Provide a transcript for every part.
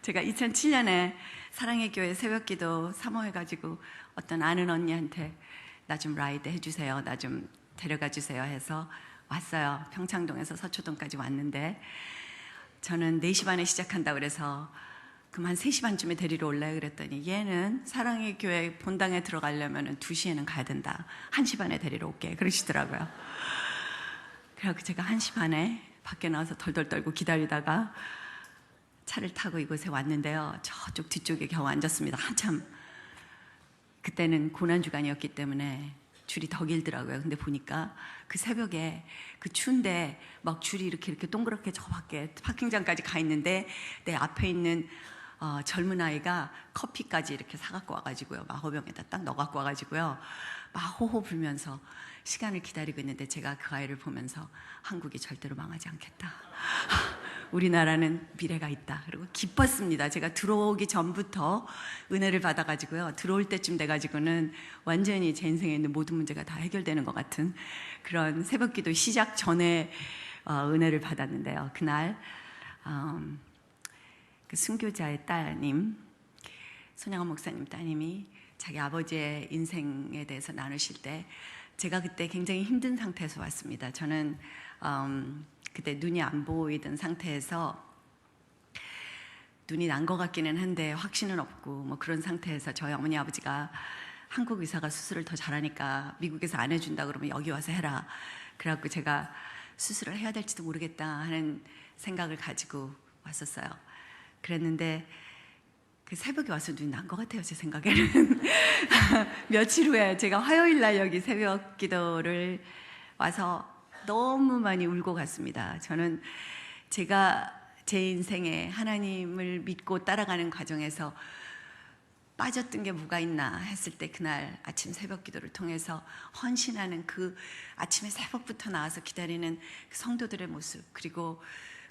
제가 2007년에 사랑의 교회 새벽기도 사모해가지고 어떤 아는 언니한테 나 좀 라이드 해주세요, 나 좀 데려가 주세요 해서 왔어요. 평창동에서 서초동까지 왔는데 저는 4시 반에 시작한다고 그래서 그럼 한 3시 반쯤에 데리러 올래 그랬더니 얘는 사랑의 교회 본당에 들어가려면 2시에는 가야 된다, 1시 반에 데리러 올게 그러시더라고요. 그래서 제가 1시 반에 밖에 나와서 덜덜 떨고 기다리다가 차를 타고 이곳에 왔는데요, 저쪽 뒤쪽에 겨우 앉았습니다. 한참 그때는 고난주간이었기 때문에 줄이 더 길더라고요. 근데 보니까 그 새벽에 그 추운데 막 줄이 이렇게 동그랗게 저 밖에 파킹장까지 가 있는데 내 앞에 있는 젊은 아이가 커피까지 이렇게 사갖고 와가지고요, 마호병에다 딱 넣어갖고 와가지고요, 막 호호 불면서 시간을 기다리고 있는데 제가 그 아이를 보면서 한국이 절대로 망하지 않겠다, 우리나라는 미래가 있다, 그리고 기뻤습니다. 제가 들어오기 전부터 은혜를 받아가지고요, 들어올 때쯤 돼가지고는 완전히 제 인생에 있는 모든 문제가 다 해결되는 것 같은 그런 새벽기도 시작 전에 은혜를 받았는데요. 그날 그 순교자의 따님, 손양원 목사님 따님이 자기 아버지의 인생에 대해서 나누실 때 제가 그때 굉장히 힘든 상태에서 왔습니다. 저는 그때 눈이 안 보이던 상태에서, 눈이 난 것 같기는 한데 확신은 없고 뭐 그런 상태에서 저희 어머니 아버지가 한국 의사가 수술을 더 잘하니까 미국에서 안 해준다 그러면 여기 와서 해라, 그래갖고 제가 수술을 해야 될지도 모르겠다 하는 생각을 가지고 왔었어요. 그랬는데 그 새벽에 와서 눈이 난 것 같아요, 제 생각에는. 며칠 후에 제가 화요일 날 여기 새벽 기도를 와서 너무 많이 울고 갔습니다. 저는 제가 제 인생에 하나님을 믿고 따라가는 과정에서 빠졌던 게 뭐가 있나 했을 때 그날 아침 새벽 기도를 통해서 헌신하는 그 아침에 새벽부터 나와서 기다리는 그 성도들의 모습, 그리고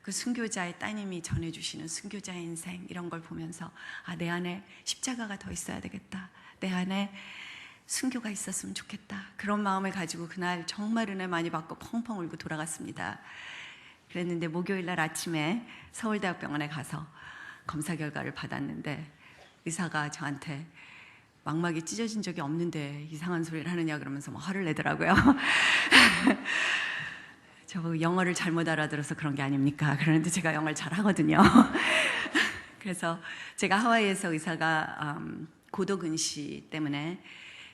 그 순교자의 따님이 전해주시는 순교자의 인생, 이런 걸 보면서 내 안에 십자가가 더 있어야 되겠다, 내 안에 순교가 있었으면 좋겠다, 그런 마음을 가지고 그날 정말 은혜 많이 받고 펑펑 울고 돌아갔습니다. 그랬는데 목요일 날 아침에 서울대학병원에 가서 검사 결과를 받았는데 의사가 저한테 망막이 찢어진 적이 없는데 이상한 소리를 하느냐 그러면서 막 화를 내더라고요. 저 영어를 잘못 알아들어서 그런 게 아닙니까? 그러는데 제가 영어를 잘 하거든요. 그래서 제가 하와이에서 의사가 고도근시 때문에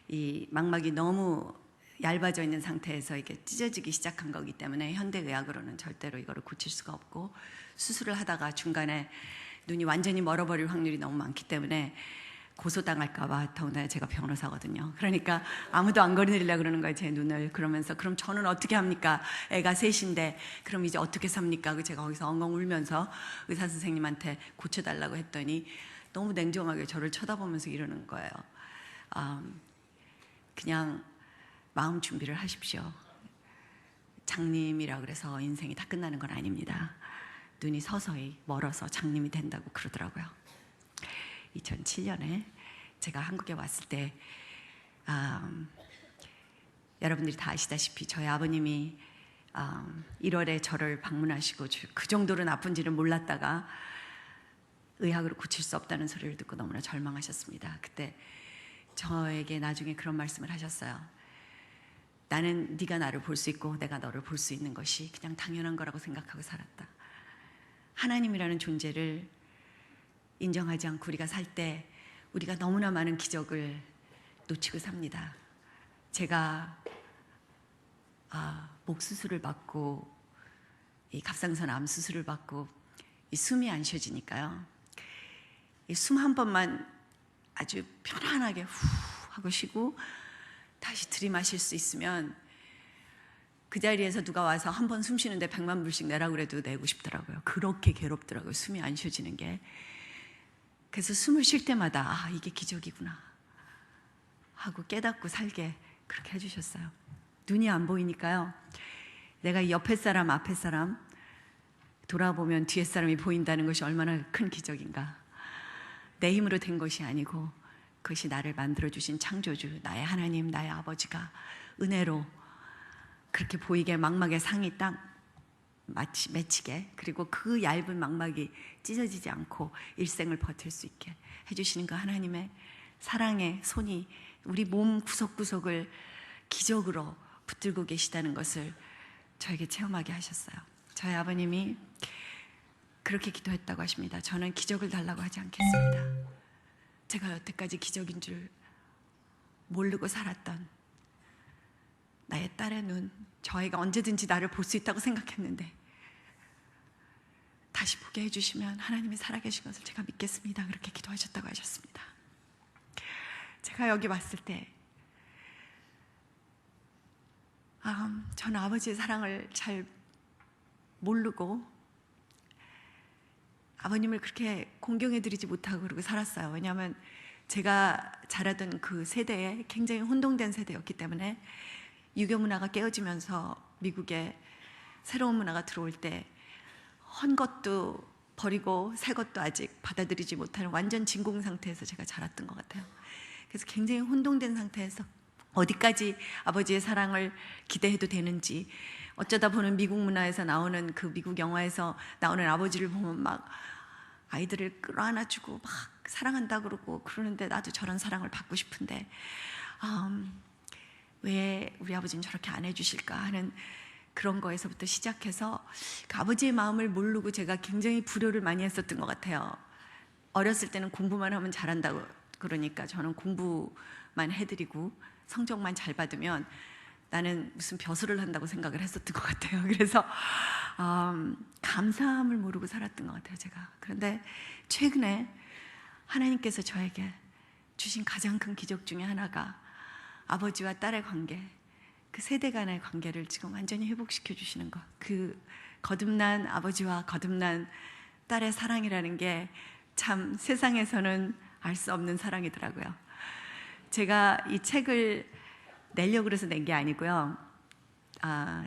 이 망막이 너무 얇아져 있는 상태에서 이게 찢어지기 시작한 거기 때문에 현대의학으로는 절대로 이거를 고칠 수가 없고, 수술을 하다가 중간에 눈이 완전히 멀어버릴 확률이 너무 많기 때문에 고소당할까봐, 더군다나 제가 변호사거든요. 그러니까 아무도 안 건드리려고 그러는 거예요, 제 눈을. 그러면서 그럼 저는 어떻게 합니까? 애가 셋인데 그럼 이제 어떻게 삽니까? 제가 거기서 엉엉 울면서 의사 선생님한테 고쳐달라고 했더니 너무 냉정하게 저를 쳐다보면서 이러는 거예요. 그냥 마음 준비를 하십시오. 장님이라 그래서 인생이 다 끝나는 건 아닙니다. 눈이 서서히 멀어서 장님이 된다고 그러더라고요. 2007년에 제가 한국에 왔을 때 여러분들이 다 아시다시피 저희 아버님이 1월에 저를 방문하시고 그 정도로 나쁜지는 몰랐다가 의학으로 고칠 수 없다는 소리를 듣고 너무나 절망하셨습니다. 그때 저에게 나중에 그런 말씀을 하셨어요. 나는 네가 나를 볼 수 있고 내가 너를 볼 수 있는 것이 그냥 당연한 거라고 생각하고 살았다. 하나님이라는 존재를 인정하지 않고 우리가 살 때 우리가 너무나 많은 기적을 놓치고 삽니다. 제가 목 수술을 받고 이 갑상선 암 수술을 받고 이 숨이 안 쉬어지니까요, 이 숨 한 번만 아주 편안하게 후 하고 쉬고 다시 들이마실 수 있으면 그 자리에서 누가 와서 한 번 숨 쉬는데 100만 불씩 내라고 그래도 내고 싶더라고요. 그렇게 괴롭더라고요, 숨이 안 쉬어지는 게. 그래서 숨을 쉴 때마다 이게 기적이구나 하고 깨닫고 살게 그렇게 해주셨어요. 눈이 안 보이니까요, 내가 이 옆에 사람 앞에 사람 돌아보면 뒤에 사람이 보인다는 것이 얼마나 큰 기적인가. 내 힘으로 된 것이 아니고 그것이 나를 만들어주신 창조주, 나의 하나님, 나의 아버지가 은혜로 그렇게 보이게 망막에 상이 딱 맺히게, 그리고 그 얇은 망막이 찢어지지 않고 일생을 버틸 수 있게 해주시는 그 하나님의 사랑의 손이 우리 몸 구석구석을 기적으로 붙들고 계시다는 것을 저에게 체험하게 하셨어요. 저희 아버님이 그렇게 기도했다고 하십니다. 저는 기적을 달라고 하지 않겠습니다. 제가 여태까지 기적인 줄 모르고 살았던 나의 딸의 눈, 저 아이가 언제든지 나를 볼 수 있다고 생각했는데 다시 보게 해주시면 하나님이 살아계신 것을 제가 믿겠습니다. 그렇게 기도하셨다고 하셨습니다. 제가 여기 왔을 때 저는 아버지의 사랑을 잘 모르고 아버님을 그렇게 공경해드리지 못하고 그러고 살았어요. 왜냐하면 제가 자라던 그 세대에 굉장히 혼동된 세대였기 때문에 유교 문화가 깨어지면서 미국에 새로운 문화가 들어올 때 헌 것도 버리고 새 것도 아직 받아들이지 못하는 완전 진공 상태에서 제가 자랐던 것 같아요. 그래서 굉장히 혼동된 상태에서 어디까지 아버지의 사랑을 기대해도 되는지, 어쩌다 보는 미국 문화에서 나오는 그 미국 영화에서 나오는 아버지를 보면 막 아이들을 끌어안아주고 막 사랑한다 그러고 그러는데 나도 저런 사랑을 받고 싶은데 왜 우리 아버지는 저렇게 안 해주실까 하는 그런 거에서부터 시작해서 그 아버지의 마음을 모르고 제가 굉장히 불효를 많이 했었던 것 같아요. 어렸을 때는 공부만 하면 잘한다고 그러니까 저는 공부만 해드리고 성적만 잘 받으면 나는 무슨 벼슬을 한다고 생각을 했었던 것 같아요. 그래서 감사함을 모르고 살았던 것 같아요, 제가. 그런데 최근에 하나님께서 저에게 주신 가장 큰 기적 중에 하나가 아버지와 딸의 관계, 그 세대 간의 관계를 지금 완전히 회복시켜 주시는 것. 그 거듭난 아버지와 거듭난 딸의 사랑이라는 게 참 세상에서는 알 수 없는 사랑이더라고요. 제가 이 책을 내려고 그래서 낸 게 아니고요.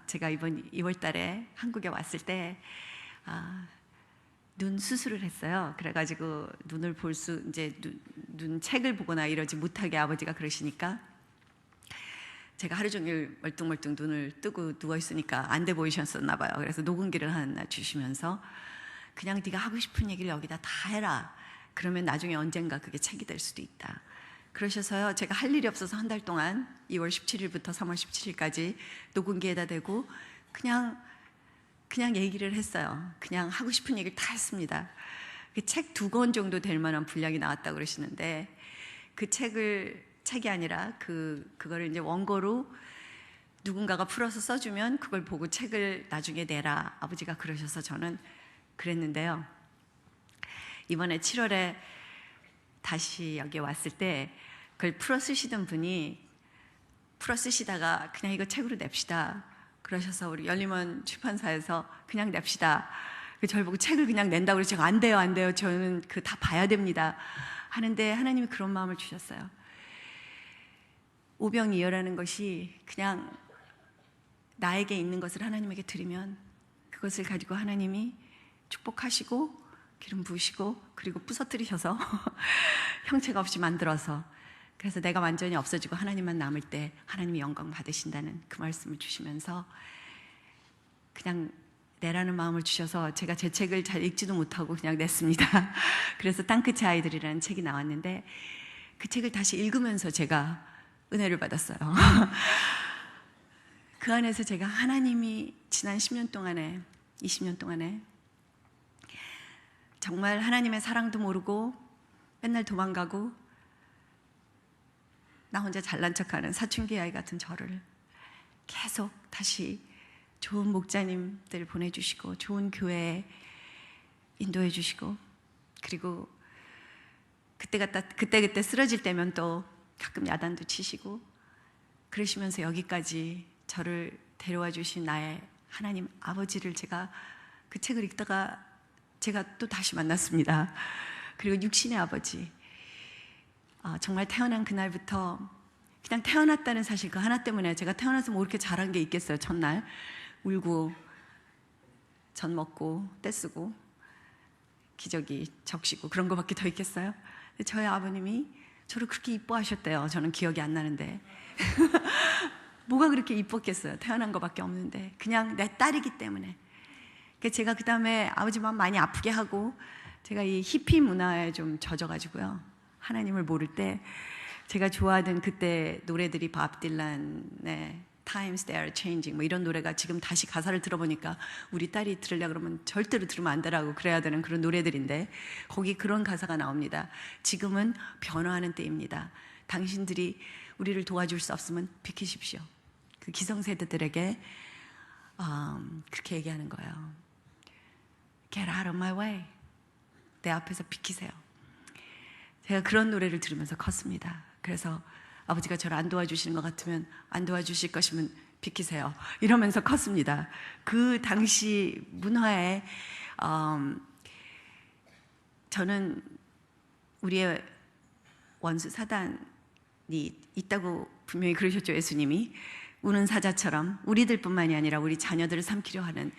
제가 이번 2월 달에 한국에 왔을 때 눈 수술을 했어요. 그래가지고 눈을 볼 수, 이제 눈 책을 보거나 이러지 못하게 아버지가 그러시니까 제가 하루 종일 멀뚱멀뚱 눈을 뜨고 누워있으니까 안 돼 보이셨었나 봐요. 그래서 녹음기를 하나 주시면서 그냥 네가 하고 싶은 얘기를 여기다 다 해라. 그러면 나중에 언젠가 그게 책이 될 수도 있다. 그러셔서요, 제가 할 일이 없어서 한 달 동안 2월 17일부터 3월 17일까지 녹음기에다 대고 그냥 얘기를 했어요. 그냥 하고 싶은 얘기를 다 했습니다. 그 책 2권 정도 될 만한 분량이 나왔다고 그러시는데 그 책이 아니라 그거를 이제 원고로 누군가가 풀어서 써주면 그걸 보고 책을 나중에 내라. 아버지가 그러셔서 저는 그랬는데요. 이번에 7월에 다시 여기 왔을 때 그걸 풀어 쓰시던 분이 풀어 쓰시다가 그냥 이거 책으로 냅시다 그러셔서 우리 열림원 출판사에서 그냥 냅시다. 저를 보고 책을 그냥 낸다고 그래서 제가 안 돼요. 저는 그 다 봐야 됩니다. 하는데 하나님이 그런 마음을 주셨어요. 오병이어라는 것이 그냥 나에게 있는 것을 하나님에게 드리면 그것을 가지고 하나님이 축복하시고 기름 부으시고 그리고 부서뜨리셔서 형체가 없이 만들어서 그래서 내가 완전히 없어지고 하나님만 남을 때 하나님이 영광 받으신다는 그 말씀을 주시면서 그냥 내라는 마음을 주셔서 제가 제 책을 잘 읽지도 못하고 그냥 냈습니다. 그래서 땅끝의 아이들이라는 책이 나왔는데 그 책을 다시 읽으면서 제가 은혜를 받았어요. 그 안에서 제가 하나님이 지난 10년 동안에 20년 동안에 정말 하나님의 사랑도 모르고 맨날 도망가고 나 혼자 잘난 척하는 사춘기 아이 같은 저를 계속 다시 좋은 목자님들 보내주시고 좋은 교회에 인도해 주시고 그리고 그때 쓰러질 때면 또 가끔 야단도 치시고 그러시면서 여기까지 저를 데려와 주신 나의 하나님 아버지를 제가 그 책을 읽다가 제가 또 다시 만났습니다. 그리고 육신의 아버지, 정말 태어난 그날부터 그냥 태어났다는 사실 그 하나 때문에 제가 태어나서 뭐 이렇게 잘한 게 있겠어요. 첫날 울고 젖 먹고 떼쓰고 기저귀 적시고 그런 거밖에 더 있겠어요? 근데 저희 아버님이 저를 그렇게 이뻐하셨대요. 저는 기억이 안 나는데 뭐가 그렇게 이뻤겠어요. 태어난 거밖에 없는데 그냥 내 딸이기 때문에 제가 그 다음에 아버지 마음 많이 아프게 하고 제가 이 히피 문화에 좀 젖어가지고요. 하나님을 모를 때 제가 좋아하던 그때 노래들이 밥 딜란의 Times They Are Changing 뭐 이런 노래가 지금 다시 가사를 들어보니까 우리 딸이 들으려고 그러면 절대로 들으면 안 되라고 그래야 되는 그런 노래들인데 거기 그런 가사가 나옵니다. 지금은 변화하는 때입니다. 당신들이 우리를 도와줄 수 없으면 비키십시오. 그 기성세대들에게 그렇게 얘기하는 거예요. Get out of my way. 내 앞에서 비키세요. 제가 그런 노래를 들으면서 컸습니다. 그래서 아버지가 저를 안 도와주시는 것 같으면 안 도와주실 것이면 비키세요. 이러면서 컸습니다. 그 당시 문화에 저는 우리의 원수 사단이 있다고 분명히 그러셨죠. 예수님이 우는 사자처럼 우리들뿐만이 아니라 우리 자녀들을 삼키려 하는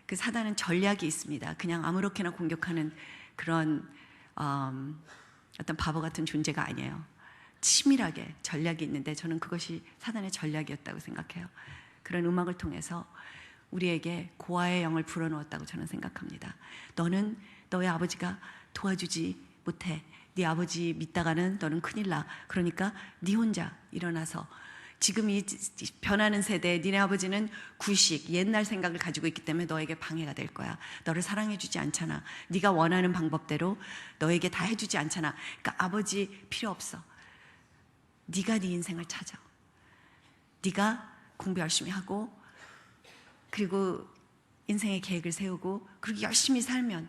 그 사단은 전략이 있습니다. 그냥 아무렇게나 공격하는 그런 어떤 바보 같은 존재가 아니에요. 치밀하게 전략이 있는데 저는 그것이 사단의 전략이었다고 생각해요. 그런 음악을 통해서 우리에게 고아의 영을 불어넣었다고 저는 생각합니다. 너는 너의 아버지가 도와주지 못해. 네 아버지 믿다가는 너는 큰일 나. 그러니까 네 혼자 일어나서 지금 이 변하는 세대에 니네 아버지는 구식, 옛날 생각을 가지고 있기 때문에 너에게 방해가 될 거야. 너를 사랑해주지 않잖아. 네가 원하는 방법대로 너에게 다 해주지 않잖아. 그러니까 아버지 필요 없어. 네가 네 인생을 찾아. 네가 공부 열심히 하고 그리고 인생의 계획을 세우고 그리고 열심히 살면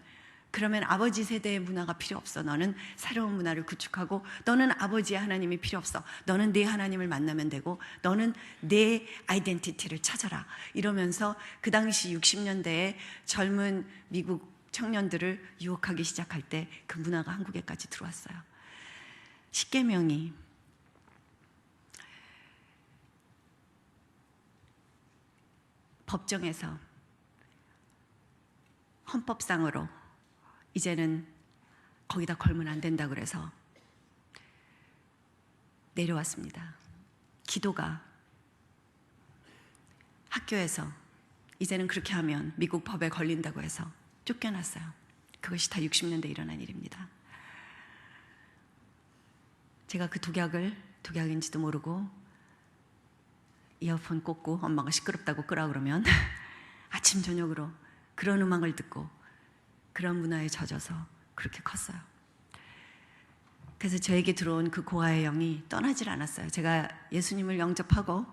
그러면 아버지 세대의 문화가 필요 없어. 너는 새로운 문화를 구축하고 너는 아버지의 하나님이 필요 없어. 너는 내 하나님을 만나면 되고 너는 내 아이덴티티를 찾아라. 이러면서 그 당시 60년대에 젊은 미국 청년들을 유혹하기 시작할 때 그 문화가 한국에까지 들어왔어요. 십계명이 법정에서 헌법상으로 이제는 거기다 걸면 안 된다 그래서 내려왔습니다. 기도가 학교에서 이제는 그렇게 하면 미국 법에 걸린다고 해서 쫓겨났어요. 그것이 다 60년대에 일어난 일입니다. 제가 그 독약인지도 모르고 이어폰 꽂고 엄마가 시끄럽다고 끄라 그러면 아침 저녁으로 그런 음악을 듣고 그런 문화에 젖어서 그렇게 컸어요. 그래서 저에게 들어온 그 고아의 영이 떠나질 않았어요. 제가 예수님을 영접하고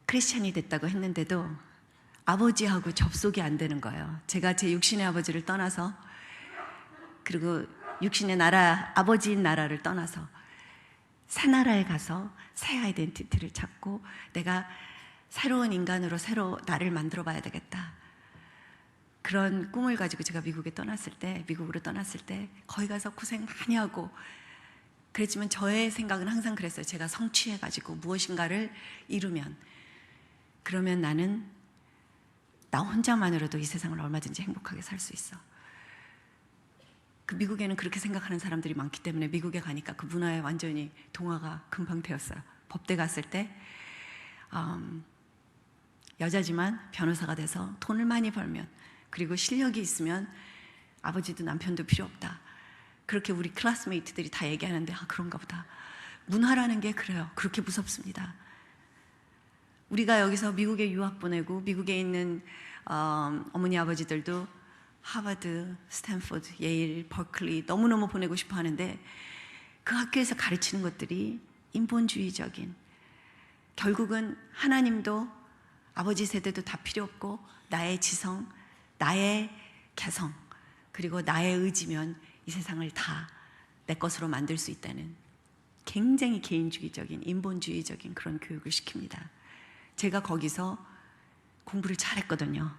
크리스찬이 됐다고 했는데도 아버지하고 접속이 안 되는 거예요. 제가 제 육신의 아버지를 떠나서 그리고 육신의 나라, 아버지인 나라를 떠나서 새 나라에 가서 새 아이덴티티를 찾고 내가 새로운 인간으로 새로 나를 만들어 봐야 되겠다. 그런 꿈을 가지고 제가 미국으로 떠났을 때 거기 가서 고생 많이 하고 그랬지만 저의 생각은 항상 그랬어요. 제가 성취해가지고 무엇인가를 이루면 그러면 나는 나 혼자만으로도 이 세상을 얼마든지 행복하게 살 수 있어. 그 미국에는 그렇게 생각하는 사람들이 많기 때문에 미국에 가니까 그 문화에 완전히 동화가 금방 되었어요. 법대 갔을 때 여자지만 변호사가 돼서 돈을 많이 벌면 그리고 실력이 있으면 아버지도 남편도 필요 없다. 그렇게 우리 클래스메이트들이 다 얘기하는데 그런가 보다. 문화라는 게 그래요. 그렇게 무섭습니다. 우리가 여기서 미국에 유학 보내고 미국에 있는 어머니 아버지들도 하버드, 스탠포드, 예일, 버클리 너무너무 보내고 싶어 하는데 그 학교에서 가르치는 것들이 인본주의적인 결국은 하나님도 아버지 세대도 다 필요 없고 나의 지성, 나의 개성 그리고 나의 의지면 이 세상을 다 내 것으로 만들 수 있다는 굉장히 개인주의적인 인본주의적인 그런 교육을 시킵니다. 제가 거기서 공부를 잘했거든요.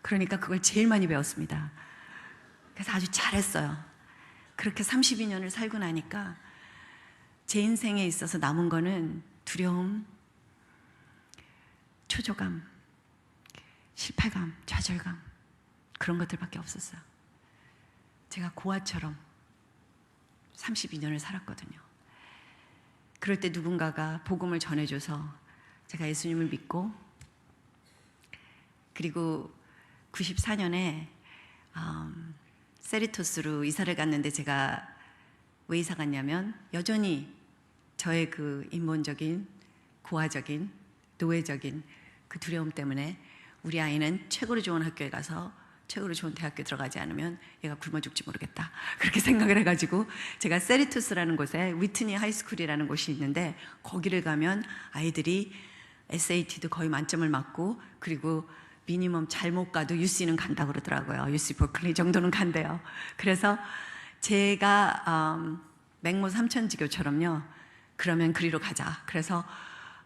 그러니까 그걸 제일 많이 배웠습니다. 그래서 아주 잘했어요. 그렇게 32년을 살고 나니까 제 인생에 있어서 남은 거는 두려움, 초조감, 실패감, 좌절감 그런 것들밖에 없었어요. 제가 고아처럼 32년을 살았거든요. 그럴 때 누군가가 복음을 전해줘서 제가 예수님을 믿고, 그리고 94년에 세리토스로 이사를 갔는데, 제가 왜 이사 갔냐면 여전히 저의 그 인본적인, 고아적인, 노예적인 그 두려움 때문에 우리 아이는 최고로 좋은 학교에 가서 최고로 좋은 대학교에 들어가지 않으면 얘가 굶어 죽지 모르겠다, 그렇게 생각을 해가지고 제가 세리토스라는 곳에 위트니 하이스쿨이라는 곳이 있는데, 거기를 가면 아이들이 SAT도 거의 만점을 맞고, 그리고 미니멈 잘 못 가도 UC는 간다고 그러더라고요. UC 버클리 정도는 간대요. 그래서 제가 맹모 삼천지교처럼요, 그러면 그리로 가자. 그래서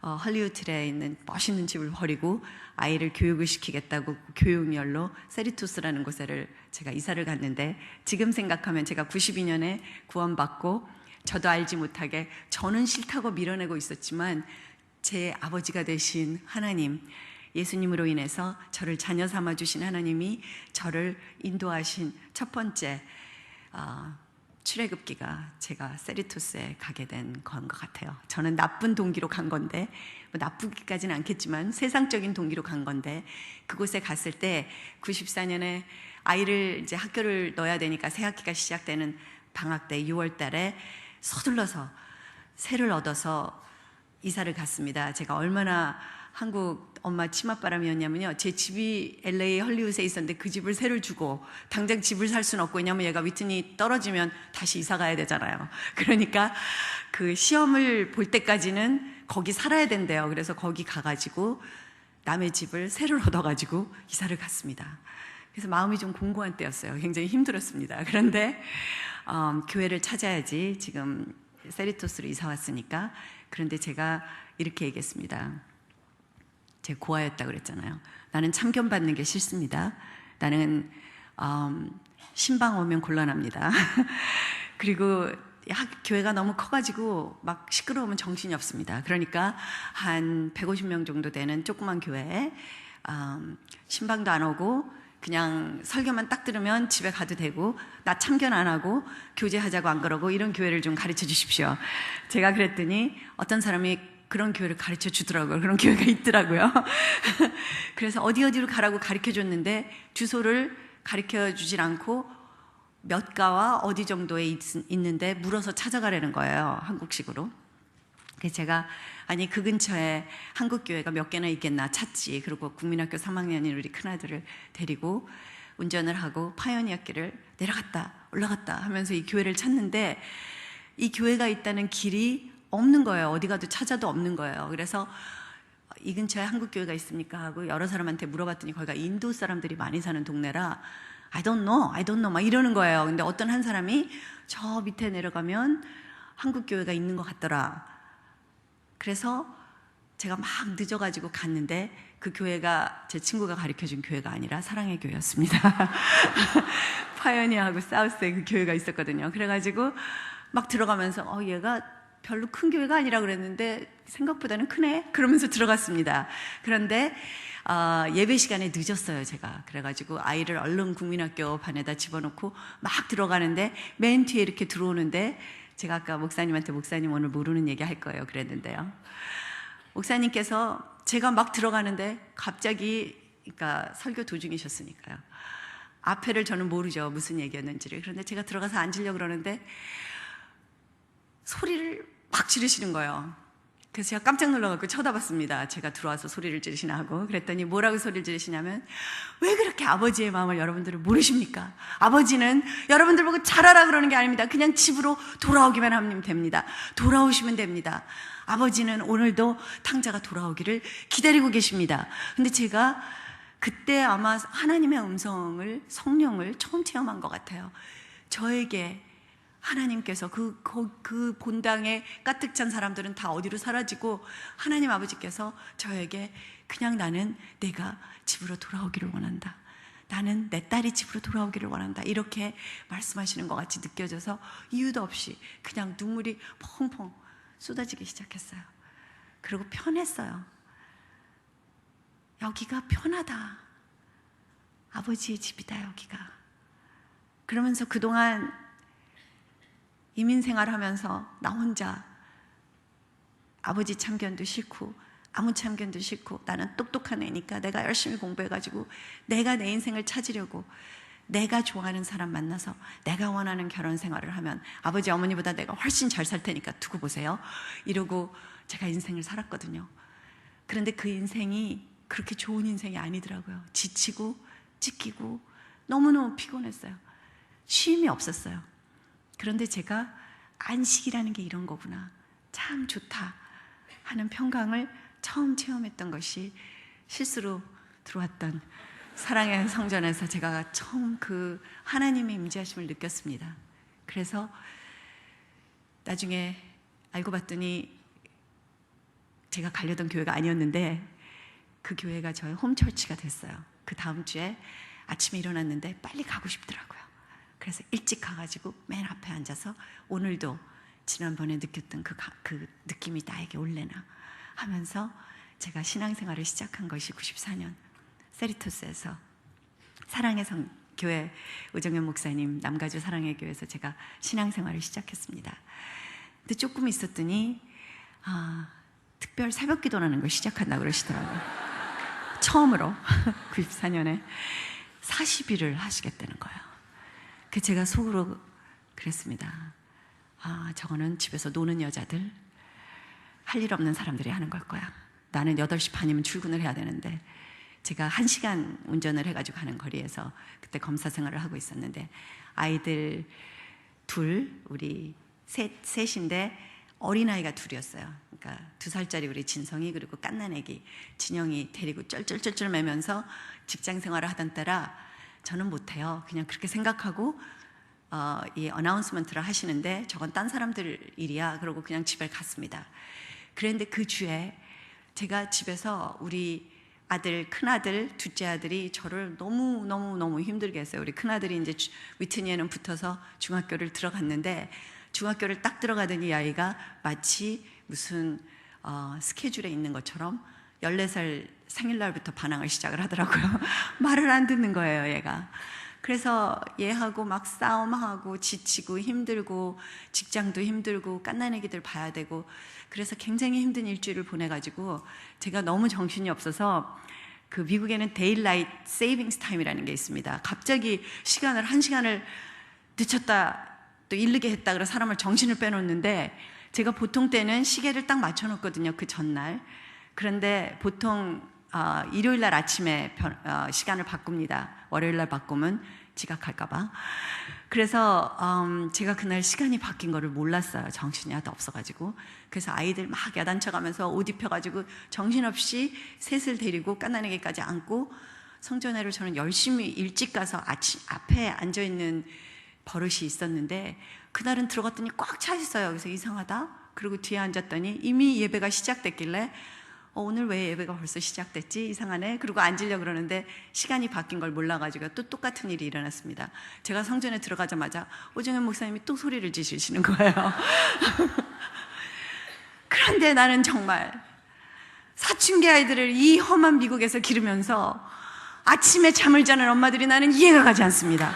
헐리우드에 있는 멋있는 집을 버리고 아이를 교육을 시키겠다고 교육열로 세리토스라는 곳에 제가 이사를 갔는데, 지금 생각하면 제가 92년에 구원받고 저도 알지 못하게 저는 싫다고 밀어내고 있었지만, 제 아버지가 되신 하나님, 예수님으로 인해서 저를 자녀 삼아 주신 하나님이 저를 인도하신 첫 번째 출애굽기가 제가 세리토스에 가게 된 건 것 같아요. 저는 나쁜 동기로 간 건데, 뭐 나쁘기까지는 않겠지만 세상적인 동기로 간 건데, 그곳에 갔을 때 94년에 아이를 이제 학교를 넣어야 되니까 새 학기가 시작되는 방학 때 6월 달에 서둘러서 새를 얻어서 이사를 갔습니다. 제가 얼마나 한국 엄마 치맛바람이었냐면요, 제 집이 LA 헐리우드에 있었는데 그 집을 새를 주고 당장 집을 살 수는 없고, 왜냐면 얘가 위트니 떨어지면 다시 이사 가야 되잖아요. 그러니까 그 시험을 볼 때까지는 거기 살아야 된대요. 그래서 거기 가가지고 남의 집을 새를 얻어가지고 이사를 갔습니다. 그래서 마음이 좀 공고한 때였어요. 굉장히 힘들었습니다. 그런데 교회를 찾아야지, 지금 세리토스로 이사 왔으니까. 그런데 제가 이렇게 얘기했습니다. 제가 고아였다고 그랬잖아요. 나는 참견 받는 게 싫습니다. 나는 신방 오면 곤란합니다. 그리고 교회가 너무 커가지고 막 시끄러우면 정신이 없습니다. 그러니까 한 150명 정도 되는 조그만 교회에 신방도 안 오고 그냥 설교만 딱 들으면 집에 가도 되고, 나 참견 안 하고 교제하자고 안 그러고, 이런 교회를 좀 가르쳐 주십시오. 제가 그랬더니 어떤 사람이 그런 교회를 가르쳐 주더라고요. 그런 교회가 있더라고요. 그래서 어디로 가라고 가르쳐 줬는데 주소를 가르쳐 주질 않고 몇 가와 어디 정도에 있는데 물어서 찾아가라는 거예요. 한국식으로. 그래서 제가 아니 그 근처에 한국 교회가 몇 개나 있겠나 찾지. 그리고 국민학교 3학년인 우리 큰아들을 데리고 운전을 하고 파이오니아길을 내려갔다 올라갔다 하면서 이 교회를 찾는데, 이 교회가 있다는 길이 없는 거예요. 어디 가도 찾아도 없는 거예요. 그래서 이 근처에 한국 교회가 있습니까 하고 여러 사람한테 물어봤더니 거기가 인도 사람들이 많이 사는 동네라 I don't know 막 이러는 거예요. 근데 어떤 한 사람이 저 밑에 내려가면 한국 교회가 있는 것 같더라. 그래서 제가 막 늦어가지고 갔는데 그 교회가 제 친구가 가르쳐준 교회가 아니라 사랑의 교회였습니다. 파이오니아하고 사우스에 그 교회가 있었거든요. 그래가지고 막 들어가면서 얘가 별로 큰 교회가 아니라 그랬는데 생각보다는 크네 그러면서 들어갔습니다. 그런데 예배 시간에 늦었어요 제가. 그래가지고 아이를 얼른 국민학교 반에다 집어넣고 막 들어가는데 맨 뒤에 이렇게 들어오는데, 제가 아까 목사님한테 목사님 오늘 모르는 얘기 할 거예요 그랬는데요, 목사님께서 제가 막 들어가는데 갑자기, 그러니까 설교 도중이셨으니까요, 앞에를 저는 모르죠 무슨 얘기였는지를. 그런데 제가 들어가서 앉으려고 그러는데 소리를 막 지르시는 거예요. 그래서 제가 깜짝 놀라갖고 쳐다봤습니다. 제가 들어와서 소리를 지르시나 하고. 그랬더니 뭐라고 소리를 지르시냐면, 왜 그렇게 아버지의 마음을 여러분들은 모르십니까? 아버지는 여러분들 보고 잘하라 그러는 게 아닙니다. 그냥 집으로 돌아오기만 하면 됩니다. 돌아오시면 됩니다. 아버지는 오늘도 탕자가 돌아오기를 기다리고 계십니다. 근데 제가 그때 아마 하나님의 음성을, 성령을 처음 체험한 것 같아요. 저에게 하나님께서 그 본당에 가득 찬 사람들은 다 어디로 사라지고, 하나님 아버지께서 저에게 그냥 나는 내가 집으로 돌아오기를 원한다, 나는 내 딸이 집으로 돌아오기를 원한다, 이렇게 말씀하시는 것 같이 느껴져서 이유도 없이 그냥 눈물이 펑펑 쏟아지기 시작했어요. 그리고 편했어요. 여기가 편하다, 아버지의 집이다 여기가. 그러면서 그동안 이민 생활하면서 나 혼자 아버지 참견도 싫고 아무 참견도 싫고 나는 똑똑한 애니까 내가 열심히 공부해가지고 내가 내 인생을 찾으려고 내가 좋아하는 사람 만나서 내가 원하는 결혼 생활을 하면 아버지 어머니보다 내가 훨씬 잘 살 테니까 두고 보세요 이러고 제가 인생을 살았거든요. 그런데 그 인생이 그렇게 좋은 인생이 아니더라고요. 지치고 찢기고 너무너무 피곤했어요. 쉼이 없었어요. 그런데 제가 안식이라는 게 이런 거구나, 참 좋다 하는 평강을 처음 체험했던 것이 실수로 들어왔던 사랑의 성전에서 제가 처음 그 하나님의 임재하심을 느꼈습니다. 그래서 나중에 알고 봤더니 제가 가려던 교회가 아니었는데 그 교회가 저의 홈처치가 됐어요. 그 다음 주에 아침에 일어났는데 빨리 가고 싶더라고요. 그래서 일찍 가가지고 맨 앞에 앉아서 오늘도 지난번에 느꼈던 그 느낌이 나에게 올래나 하면서 제가 신앙생활을 시작한 것이 94년 세리토스에서 사랑의 교회 오정현 목사님 남가주 사랑의 교회에서 제가 신앙생활을 시작했습니다. 근데 조금 있었더니 특별 새벽 기도라는 걸 시작한다고 그러시더라고요. 처음으로 94년에 40일을 하시겠다는 거예요. 그 제가 속으로 그랬습니다. 저거는 집에서 노는 여자들, 할 일 없는 사람들이 하는 걸 거야. 나는 8시 반이면 출근을 해야 되는데, 제가 1시간 운전을 해가지고 가는 거리에서 그때 검사 생활을 하고 있었는데 아이들 둘, 우리 셋인데 어린아이가 둘이었어요. 그러니까 2살짜리 우리 진성이 그리고 갓난애기 진영이 데리고 쩔쩔쩔쩔 매면서 직장 생활을 하던 때라 저는 못해요. 그냥 그렇게 생각하고 이 어나운스먼트를 하시는데 저건 딴 사람들 일이야 그러고 그냥 집에 갔습니다. 그런데 그 주에 제가 집에서 우리 아들, 큰아들, 둘째 아들이 저를 너무 힘들게 했어요. 우리 큰아들이 이제 위트니에는 붙어서 중학교를 들어갔는데 중학교를 딱 들어가더니 이 아이가 마치 무슨 스케줄에 있는 것처럼 14살 생일날부터 반항을 시작을 하더라고요. 말을 안 듣는 거예요, 얘가. 그래서 얘하고 막 싸움하고 지치고 힘들고 직장도 힘들고 갓난애기들 봐야 되고 그래서 굉장히 힘든 일주일을 보내가지고 제가 너무 정신이 없어서 그 미국에는 데일라이트 세이빙스 타임이라는 게 있습니다. 갑자기 시간을 1시간을 늦췄다 또 이르게 했다 그래서 사람을 정신을 빼놓는데 제가 보통 때는 시계를 딱 맞춰놓거든요. 그 전날. 그런데 보통 일요일 날 아침에 시간을 바꿉니다. 월요일 날 바꾸면 지각할까봐. 그래서 제가 그날 시간이 바뀐 거를 몰랐어요. 정신이 하나도 없어가지고. 그래서 아이들 막 야단쳐가면서 옷 입혀가지고 정신없이 셋을 데리고 갓난애기까지 안고 성전회를 저는 열심히 일찍 가서 앞에 앉아있는 버릇이 있었는데 그날은 들어갔더니 꽉 차 있어요. 그래서 이상하다. 그리고 뒤에 앉았더니 이미 예배가 시작됐길래 오늘 왜 예배가 벌써 시작됐지? 이상하네. 그리고 앉으려고 그러는데 시간이 바뀐 걸 몰라가지고 또 똑같은 일이 일어났습니다. 제가 성전에 들어가자마자 오정현 목사님이 또 소리를 지르시는 거예요. 그런데 나는 정말 사춘기 아이들을 이 험한 미국에서 기르면서 아침에 잠을 자는 엄마들이 나는 이해가 가지 않습니다.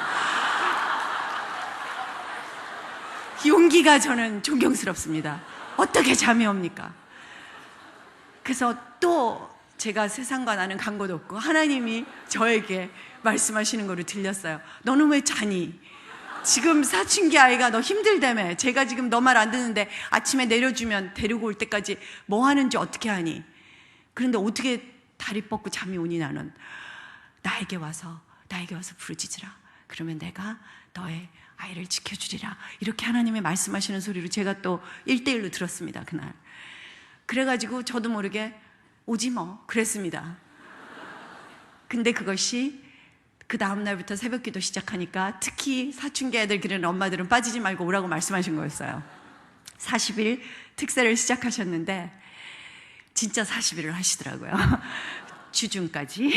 용기가 저는 존경스럽습니다. 어떻게 잠이 옵니까? 그래서 또 제가 세상과 나는 간 곳 없고 하나님이 저에게 말씀하시는 거를 들렸어요. 너는 왜 자니? 지금 사춘기 아이가 너 힘들다며. 제가 지금 너 말 안 듣는데 아침에 내려주면 데리고 올 때까지 뭐 하는지 어떻게 하니? 그런데 어떻게 다리 뻗고 잠이 오니? 나는 나에게 와서 부르짖으라. 그러면 내가 너의 아이를 지켜주리라. 이렇게 하나님이 말씀하시는 소리를 제가 또 1대1로 들었습니다. 그날. 그래가지고 저도 모르게 오지 뭐 그랬습니다. 근데 그것이 그 다음날부터 새벽기도 시작하니까 특히 사춘기 애들 기르는 엄마들은 빠지지 말고 오라고 말씀하신 거였어요. 40일 특세를 시작하셨는데 진짜 40일을 하시더라고요. 주중까지.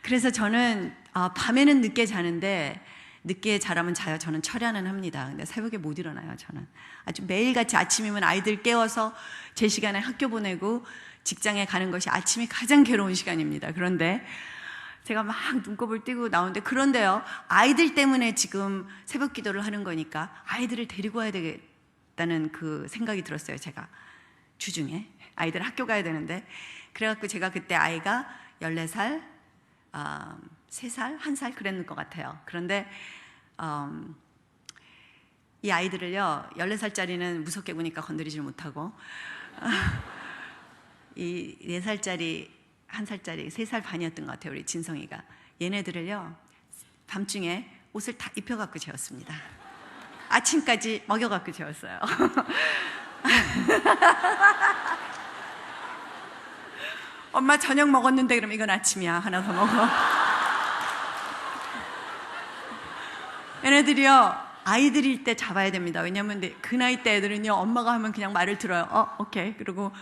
그래서 저는 밤에는 늦게 자는데 늦게 자라면 자요. 저는 철야는 합니다. 근데 새벽에 못 일어나요. 저는 아주 매일같이 아침이면 아이들 깨워서 제 시간에 학교 보내고 직장에 가는 것이 아침이 가장 괴로운 시간입니다. 그런데 제가 막 눈곱을 띄고 나오는데 그런데요, 아이들 때문에 지금 새벽 기도를 하는 거니까 아이들을 데리고 와야 되겠다는 그 생각이 들었어요. 제가 주중에 아이들 학교 가야 되는데. 그래갖고 제가 그때 아이가 14살, 3살, 1살 그랬는 것 같아요. 그런데 이 아이들을요, 14살짜리는 무섭게 구니까 건드리질 못하고 이 4살짜리, 1살짜리, 3살 반이었던 것 같아요, 우리 진성이가. 얘네들을요, 밤중에 옷을 다 입혀갖고 재웠습니다. 아침까지 먹여갖고 재웠어요. 엄마 저녁 먹었는데 그럼 이건 아침이야, 하나 더 먹어. 얘네들이요, 아이들일 때 잡아야 됩니다. 왜냐면 그 나이 때 애들은요, 엄마가 하면 그냥 말을 들어요. 오케이. 그리고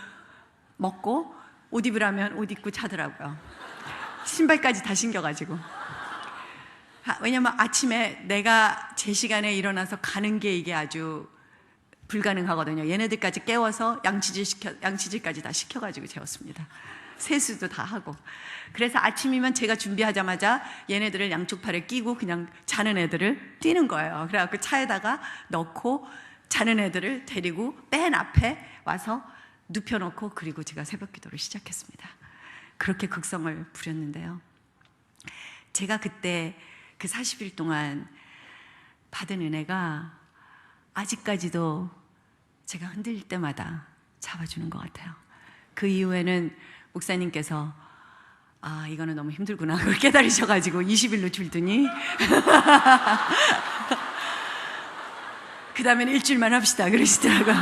먹고 옷 입으라면 옷 입고 자더라고요. 신발까지 다 신겨가지고. 왜냐면 아침에 내가 제 시간에 일어나서 가는 게 이게 아주 불가능하거든요. 얘네들까지 깨워서 양치질까지 다 시켜가지고 재웠습니다. 세수도 다 하고. 그래서 아침이면 제가 준비하자마자 얘네들을 양쪽 팔에 끼고 그냥 자는 애들을 뛰는 거예요. 그래갖고 차에다가 넣고 자는 애들을 데리고 맨 앞에 와서 눕혀놓고, 그리고 제가 새벽 기도를 시작했습니다. 그렇게 극성을 부렸는데요, 제가 그때 그 40일 동안 받은 은혜가 아직까지도 제가 흔들릴 때마다 잡아주는 것 같아요. 그 이후에는 목사님께서 이거는 너무 힘들구나 그걸 깨달으셔가지고 20일로 줄더니 그 다음에는 일주일만 합시다 그러시더라고요.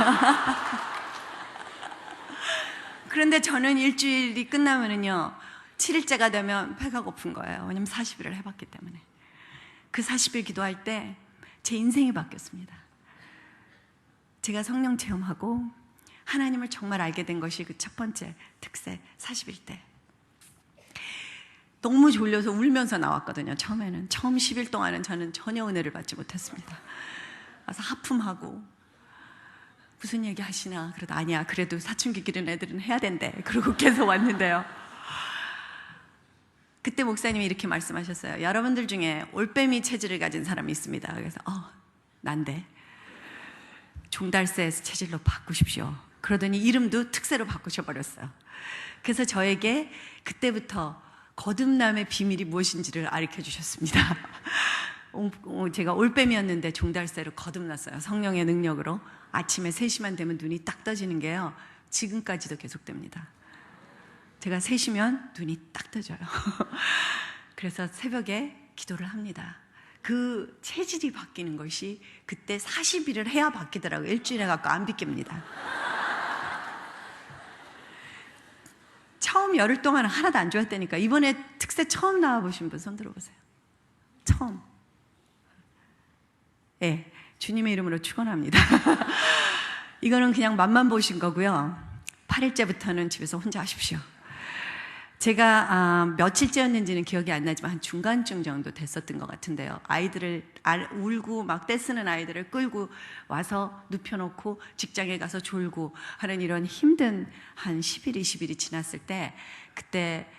그런데 저는 일주일이 끝나면은요, 7일째가 되면 배가 고픈 거예요. 왜냐면 40일을 해봤기 때문에. 그 40일 기도할 때 제 인생이 바뀌었습니다. 제가 성령 체험하고 하나님을 정말 알게 된 것이 그 첫 번째 특세 40일 때. 너무 졸려서 울면서 나왔거든요. 처음에는. 처음 10일 동안은 저는 전혀 은혜를 받지 못했습니다. 와서 하품하고 무슨 얘기 하시나 그러다 아니야, 그래도 사춘기 기른 애들은 해야 된대. 그러고 계속 왔는데요, 그때 목사님이 이렇게 말씀하셨어요. 여러분들 중에 올빼미 체질을 가진 사람이 있습니다. 그래서 난데 종달새 체질로 바꾸십시오. 그러더니 이름도 특세로 바꾸셔버렸어요. 그래서 저에게 그때부터 거듭남의 비밀이 무엇인지를 가르쳐 주셨습니다. 제가 올빼미였는데 종달새로 거듭났어요. 성령의 능력으로. 아침에 3시만 되면 눈이 딱 떠지는 게요, 지금까지도 계속됩니다. 제가 3시면 눈이 딱 떠져요. 그래서 새벽에 기도를 합니다. 그 체질이 바뀌는 것이 그때 40일을 해야 바뀌더라고요. 일주일에 갖고 안 비깁니다. 처음 열흘 동안은 하나도 안 좋았다니까. 이번에 특세 처음 나와보신 분 손 들어보세요. 처음. 네, 주님의 이름으로 축원합니다. 이거는 그냥 맛만 보신 거고요. 8일째부터는 집에서 혼자 하십시오. 제가 며칠째였는지는 기억이 안 나지만 한 중간쯤 정도 됐었던 것 같은데요, 아이들을 울고 막 떼쓰는 아이들을 끌고 와서 눕혀놓고 직장에 가서 졸고 하는 이런 힘든 한 10일, 20일이 지났을 때, 그때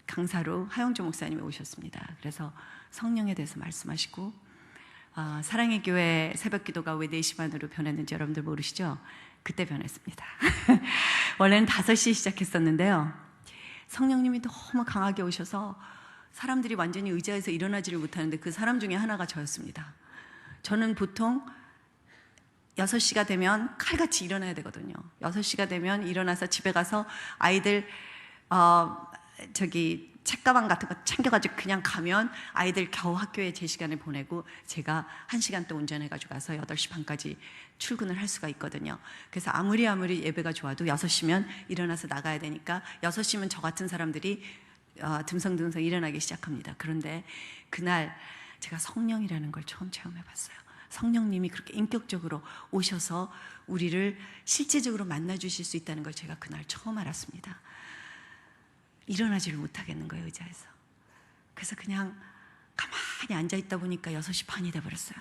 강사로 하영조 목사님이 오셨습니다. 그래서 성령에 대해서 말씀하시고, 사랑의 교회 새벽 기도가 왜 4시 반으로 변했는지 여러분들 모르시죠? 그때 변했습니다. 원래는 5시에 시작했었는데요, 성령님이 너무 강하게 오셔서 사람들이 완전히 의자에서 일어나지를 못하는데 그 사람 중에 하나가 저였습니다. 저는 보통 6시가 되면 칼같이 일어나야 되거든요. 6시가 되면 일어나서 집에 가서 아이들 책가방 같은 거 챙겨가지고 그냥 가면 아이들 겨우 학교에 제 시간에 보내고 제가 1시간 또 운전해가지고 가서 8시 반까지 출근을 할 수가 있거든요. 그래서 아무리 예배가 좋아도 6시면 일어나서 나가야 되니까 6시면 저 같은 사람들이 듬성듬성 일어나기 시작합니다. 그런데 그날 제가 성령이라는 걸 처음 체험해봤어요. 성령님이 그렇게 인격적으로 오셔서 우리를 실제적으로 만나주실 수 있다는 걸 제가 그날 처음 알았습니다. 일어나지를 못하겠는 거예요, 의자에서. 그래서 그냥 가만히 앉아있다 보니까 6시 반이 돼버렸어요.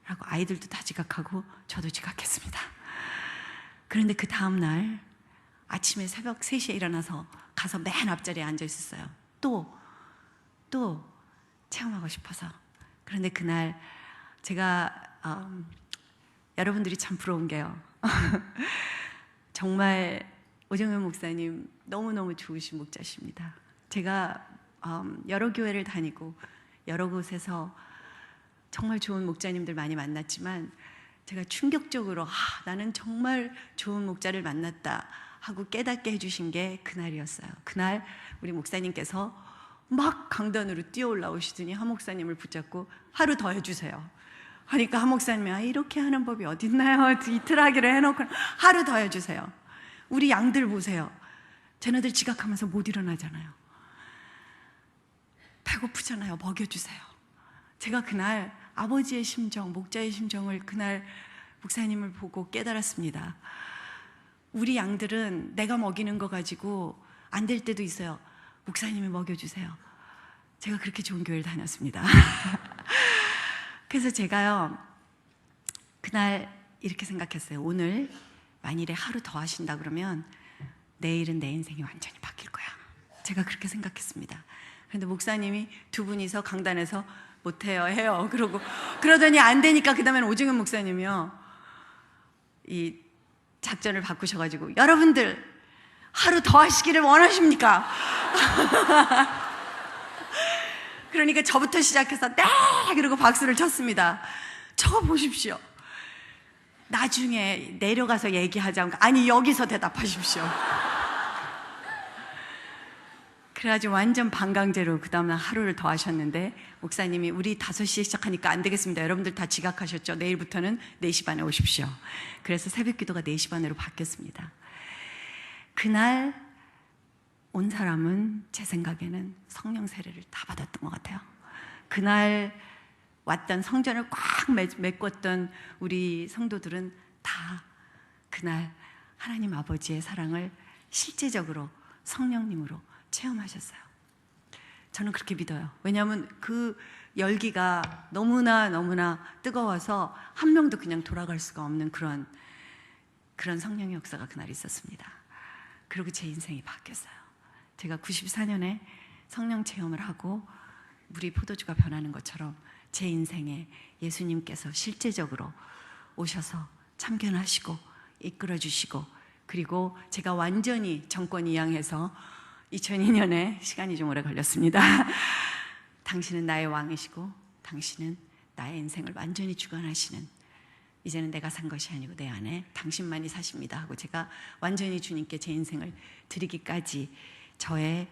라고 아이들도 다 지각하고 저도 지각했습니다. 그런데 그 다음날 아침에 새벽 3시에 일어나서 가서 맨 앞자리에 앉아있었어요. 또 체험하고 싶어서. 그런데 그날 제가 여러분들이 참 부러운 게요, 정말 오정현 목사님 너무너무 좋으신 목자십니다. 제가 여러 교회를 다니고 여러 곳에서 정말 좋은 목자님들 많이 만났지만 제가 충격적으로 나는 정말 좋은 목자를 만났다 하고 깨닫게 해주신 게 그날이었어요. 그날 우리 목사님께서 막 강단으로 뛰어 올라오시더니 한 목사님을 붙잡고 하루 더 해주세요 하니까 한 목사님이 이렇게 하는 법이 어딨나요? 이틀 하기로 해놓고 하루 더 해주세요. 우리 양들 보세요. 쟤네들 지각하면서 못 일어나잖아요. 배고프잖아요. 먹여주세요. 제가 그날 아버지의 심정, 목자의 심정을 그날 목사님을 보고 깨달았습니다. 우리 양들은 내가 먹이는 거 가지고 안 될 때도 있어요. 목사님이 먹여주세요. 제가 그렇게 좋은 교회를 다녔습니다. 그래서 제가요 그날 이렇게 생각했어요. 오늘 만일에 하루 더 하신다 그러면 내일은 내 인생이 완전히 바뀔 거야. 제가 그렇게 생각했습니다. 그런데 목사님이 두 분이서 강단에서 못해요 해요. 그러더니 안 되니까 그 다음에는 오정현 목사님이요 이 작전을 바꾸셔가지고 여러분들 하루 더 하시기를 원하십니까? 그러니까 저부터 시작해서 네! 그러고 박수를 쳤습니다. 저거 보십시오. 나중에 내려가서 얘기하자고 아니 여기서 대답하십시오. 그래가지고 완전 반강제로 그 다음날 하루를 더 하셨는데 목사님이 우리 5시에 시작하니까 안 되겠습니다. 여러분들 다 지각하셨죠? 내일부터는 4시 반에 오십시오. 그래서 새벽 기도가 4시 반으로 바뀌었습니다. 그날 온 사람은 제 생각에는 성령 세례를 다 받았던 것 같아요. 그날 왔던 성전을 꽉 메꿨던 우리 성도들은 다 그날 하나님 아버지의 사랑을 실제적으로 성령님으로 체험하셨어요. 저는 그렇게 믿어요. 왜냐하면 그 열기가 너무나 뜨거워서 한 명도 그냥 돌아갈 수가 없는 그런 성령의 역사가 그날 있었습니다. 그리고 제 인생이 바뀌었어요. 제가 94년에 성령 체험을 하고 물이 포도주가 변하는 것처럼 제 인생에 예수님께서 실제적으로 오셔서 참견하시고 이끌어주시고 그리고 제가 완전히 정권 이양해서 2002년에 시간이 좀 오래 걸렸습니다. 당신은 나의 왕이시고 당신은 나의 인생을 완전히 주관하시는 이제는 내가 산 것이 아니고 내 안에 당신만이 사십니다 하고 제가 완전히 주님께 제 인생을 드리기까지 저의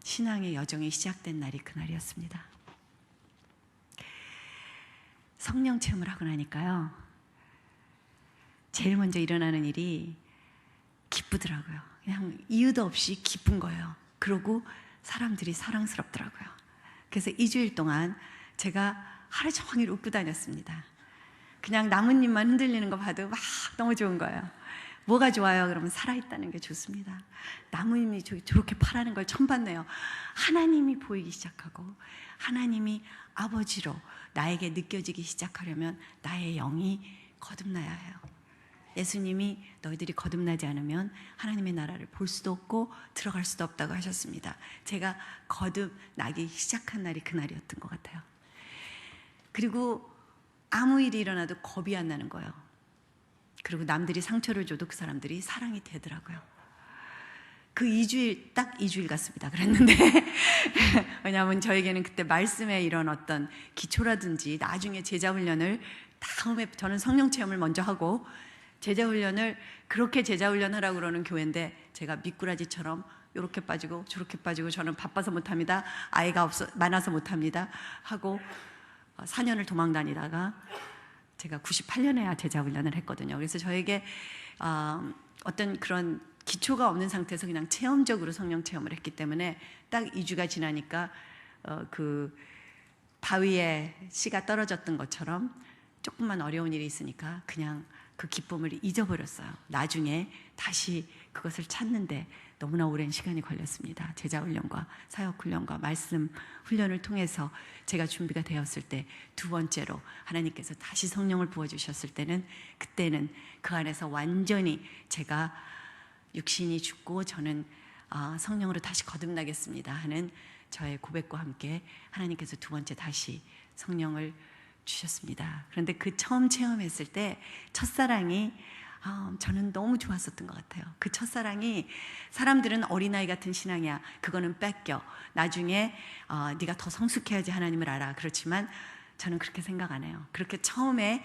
신앙의 여정이 시작된 날이 그날이었습니다. 성령 체험을 하고 나니까요 제일 먼저 일어나는 일이 기쁘더라고요. 그냥 이유도 없이 기쁜 거예요. 그러고 사람들이 사랑스럽더라고요. 그래서 2주일 동안 제가 하루 종일 웃고 다녔습니다. 그냥 나뭇잎만 흔들리는 거 봐도 막 너무 좋은 거예요. 뭐가 좋아요? 그러면 살아있다는 게 좋습니다. 나뭇잎이 저렇게 파라는 걸 처음 봤네요. 하나님이 보이기 시작하고 하나님이 아버지로 나에게 느껴지기 시작하려면 나의 영이 거듭나야 해요. 예수님이 너희들이 거듭나지 않으면 하나님의 나라를 볼 수도 없고 들어갈 수도 없다고 하셨습니다. 제가 거듭나기 시작한 날이 그날이었던 것 같아요. 그리고 아무 일이 일어나도 겁이 안 나는 거예요. 그리고 남들이 상처를 줘도 그 사람들이 사랑이 되더라고요. 그 2주일, 딱 2주일 같습니다. 그랬는데 왜냐하면 저에게는 그때 말씀에 이런 어떤 기초라든지 나중에 제자훈련을 다음에 저는 성령 체험을 먼저 하고 제자훈련을 그렇게 제자훈련하라고 그러는 교회인데 제가 미꾸라지처럼 이렇게 빠지고 저렇게 빠지고 저는 바빠서 못합니다. 아이가 많아서 못합니다 하고 4년을 도망 다니다가 제가 98년에야 제자훈련을 했거든요. 그래서 저에게 어떤 그런 기초가 없는 상태에서 그냥 체험적으로 성령 체험을 했기 때문에 딱 2주가 지나니까 그 바위에 씨가 떨어졌던 것처럼 조금만 어려운 일이 있으니까 그냥 그 기쁨을 잊어버렸어요. 나중에 다시 그것을 찾는데 너무나 오랜 시간이 걸렸습니다. 제자훈련과 사역훈련과 말씀 훈련을 통해서 제가 준비가 되었을 때 두 번째로 하나님께서 다시 성령을 부어주셨을 때는 그때는 그 안에서 완전히 제가 육신이 죽고 저는 성령으로 다시 거듭나겠습니다 하는 저의 고백과 함께 하나님께서 두 번째 다시 성령을 주셨습니다. 그런데 그 처음 체험했을 때 첫사랑이 저는 너무 좋았었던 것 같아요. 그 첫사랑이, 사람들은 어린아이 같은 신앙이야, 그거는 뺏겨, 나중에 네가 더 성숙해야지 하나님을 알아, 그렇지만 저는 그렇게 생각 안 해요. 그렇게 처음에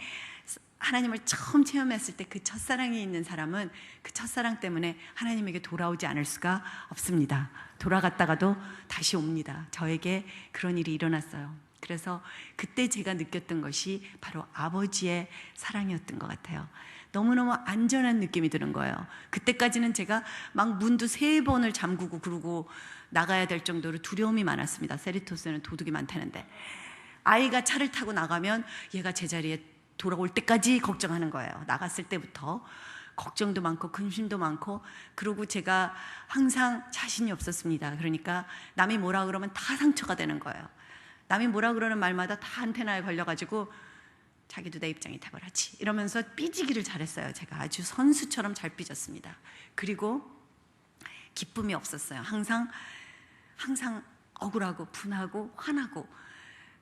하나님을 처음 체험했을 때 그 첫사랑이 있는 사람은 그 첫사랑 때문에 하나님에게 돌아오지 않을 수가 없습니다. 돌아갔다가도 다시 옵니다. 저에게 그런 일이 일어났어요. 그래서 그때 제가 느꼈던 것이 바로 아버지의 사랑이었던 것 같아요. 너무너무 안전한 느낌이 드는 거예요. 그때까지는 제가 막 문도 3번을 잠그고 그러고 나가야 될 정도로 두려움이 많았습니다. 세리토스는 도둑이 많다는데, 아이가 차를 타고 나가면 얘가 제자리에 돌아올 때까지 걱정하는 거예요. 나갔을 때부터 걱정도 많고 근심도 많고, 그리고 제가 항상 자신이 없었습니다. 그러니까 남이 뭐라 그러면 다 상처가 되는 거예요. 남이 뭐라 그러는 말마다 다 안테나에 걸려가지고 자기도 내 입장이 돼버렸지 이러면서 삐지기를 잘했어요. 제가 아주 선수처럼 잘 삐졌습니다. 그리고 기쁨이 없었어요. 항상 억울하고 분하고 화나고,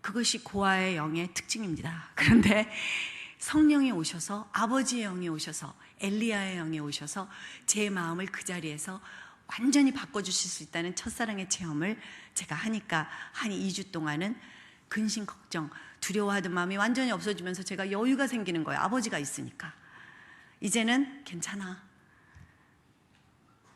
그것이 고아의 영의 특징입니다. 그런데 성령이 오셔서, 아버지의 영이 오셔서, 엘리야의 영이 오셔서 제 마음을 그 자리에서 완전히 바꿔주실 수 있다는 첫사랑의 체험을 제가 하니까 한 2주 동안은 근심, 걱정, 두려워하던 마음이 완전히 없어지면서 제가 여유가 생기는 거예요. 아버지가 있으니까. 이제는 괜찮아,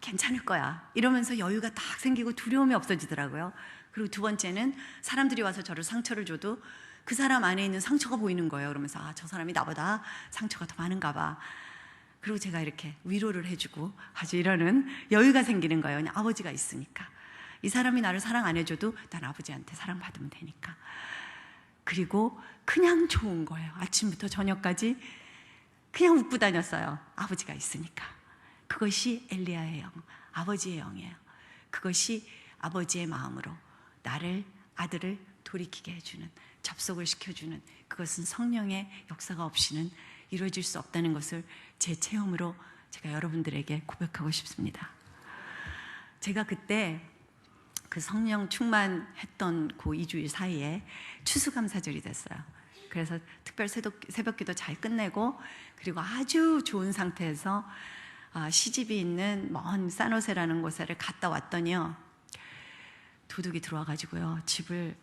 괜찮을 거야 이러면서 여유가 딱 생기고 두려움이 없어지더라고요. 그리고 두 번째는 사람들이 와서 저를 상처를 줘도 그 사람 안에 있는 상처가 보이는 거예요. 그러면서 저 사람이 나보다 상처가 더 많은가 봐. 그리고 제가 이렇게 위로를 해주고 아주 이러는 여유가 생기는 거예요. 그냥 아버지가 있으니까. 이 사람이 나를 사랑 안 해줘도 난 아버지한테 사랑받으면 되니까. 그리고 그냥 좋은 거예요. 아침부터 저녁까지 그냥 웃고 다녔어요. 아버지가 있으니까. 그것이 엘리야의 영, 아버지의 영이에요. 그것이 아버지의 마음으로 나를, 아들을 돌이키게 해주는, 접속을 시켜주는, 그것은 성령의 역사가 없이는 이루어질 수 없다는 것을 제 체험으로 제가 여러분들에게 고백하고 싶습니다. 제가 그때 그 성령 충만했던 그 2주일 사이에 추수감사절이 됐어요. 그래서 특별 새벽기도 잘 끝내고, 그리고 아주 좋은 상태에서 시집이 있는 먼 산호세라는 곳에 갔다 왔더니요, 도둑이 들어와가지고요 집을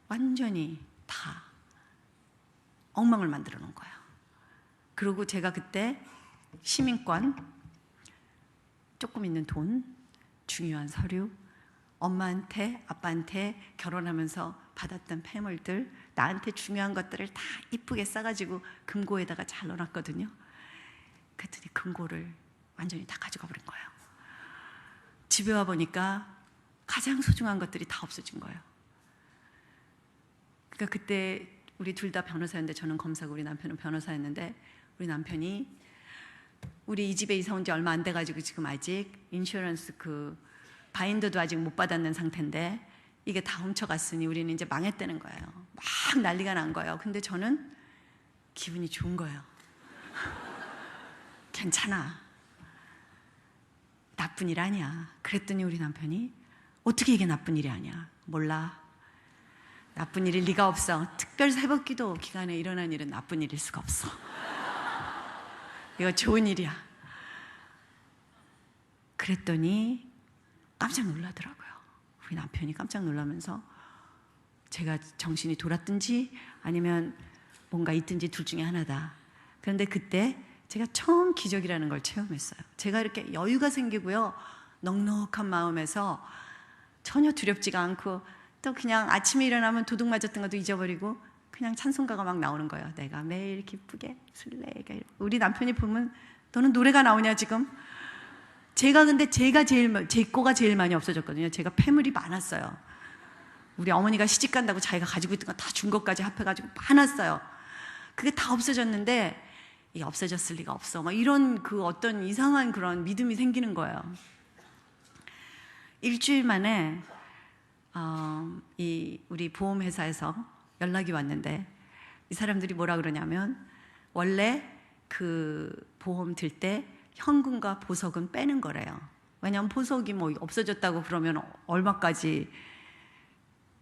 완전히 다 엉망을 만들어 놓은 거예요. 그리고 제가 그때 시민권, 조금 있는 돈, 중요한 서류, 엄마한테 아빠한테 결혼하면서 받았던 폐물들, 나한테 중요한 것들을 다 이쁘게 싸가지고 금고에다가 잘 넣어놨거든요. 그랬더니 금고를 완전히 다 가져가 버린 거예요. 집에 와 보니까 가장 소중한 것들이 다 없어진 거예요. 그러니까 그때 우리 둘 다 변호사였는데, 저는 검사고 우리 남편은 변호사였는데, 우리 남편이 우리 이 집에 이사 온 지 얼마 안 돼가지고 지금 아직 인슈런스 그 바인더도 아직 못 받았는 상태인데 이게 다 훔쳐갔으니 우리는 이제 망했다는 거예요. 막 난리가 난 거예요. 근데 저는 기분이 좋은 거예요. 괜찮아, 나쁜 일 아니야. 그랬더니 우리 남편이 어떻게 이게 나쁜 일이 아니야? 몰라, 나쁜 일일 리가 없어. 특별 새벽기도 기간에 일어난 일은 나쁜 일일 수가 없어. 이거 좋은 일이야. 그랬더니 깜짝 놀라더라고요. 우리 남편이 깜짝 놀라면서, 제가 정신이 돌았든지 아니면 뭔가 있든지 둘 중에 하나다. 그런데 그때 제가 처음 기적이라는 걸 체험했어요. 제가 이렇게 여유가 생기고요, 넉넉한 마음에서 전혀 두렵지가 않고, 또 그냥 아침에 일어나면 도둑 맞았던 것도 잊어버리고 그냥 찬송가가 막 나오는 거예요. 내가 매일 기쁘게 술래가. 우리 남편이 보면 너는 노래가 나오냐 지금? 근데 제 거가 제일 많이 없어졌거든요. 제가 폐물이 많았어요. 우리 어머니가 시집 간다고 자기가 가지고 있던 거 다 준 것까지 합해가지고 많았어요. 그게 다 없어졌는데, 이게 없어졌을 리가 없어, 막 이런 그 어떤 이상한 그런 믿음이 생기는 거예요. 일주일 만에 이 우리 보험회사에서 연락이 왔는데, 이 사람들이 뭐라 그러냐면, 원래 그 보험 들 때 현금과 보석은 빼는 거래요. 왜냐하면 보석이 뭐 없어졌다고 그러면 얼마까지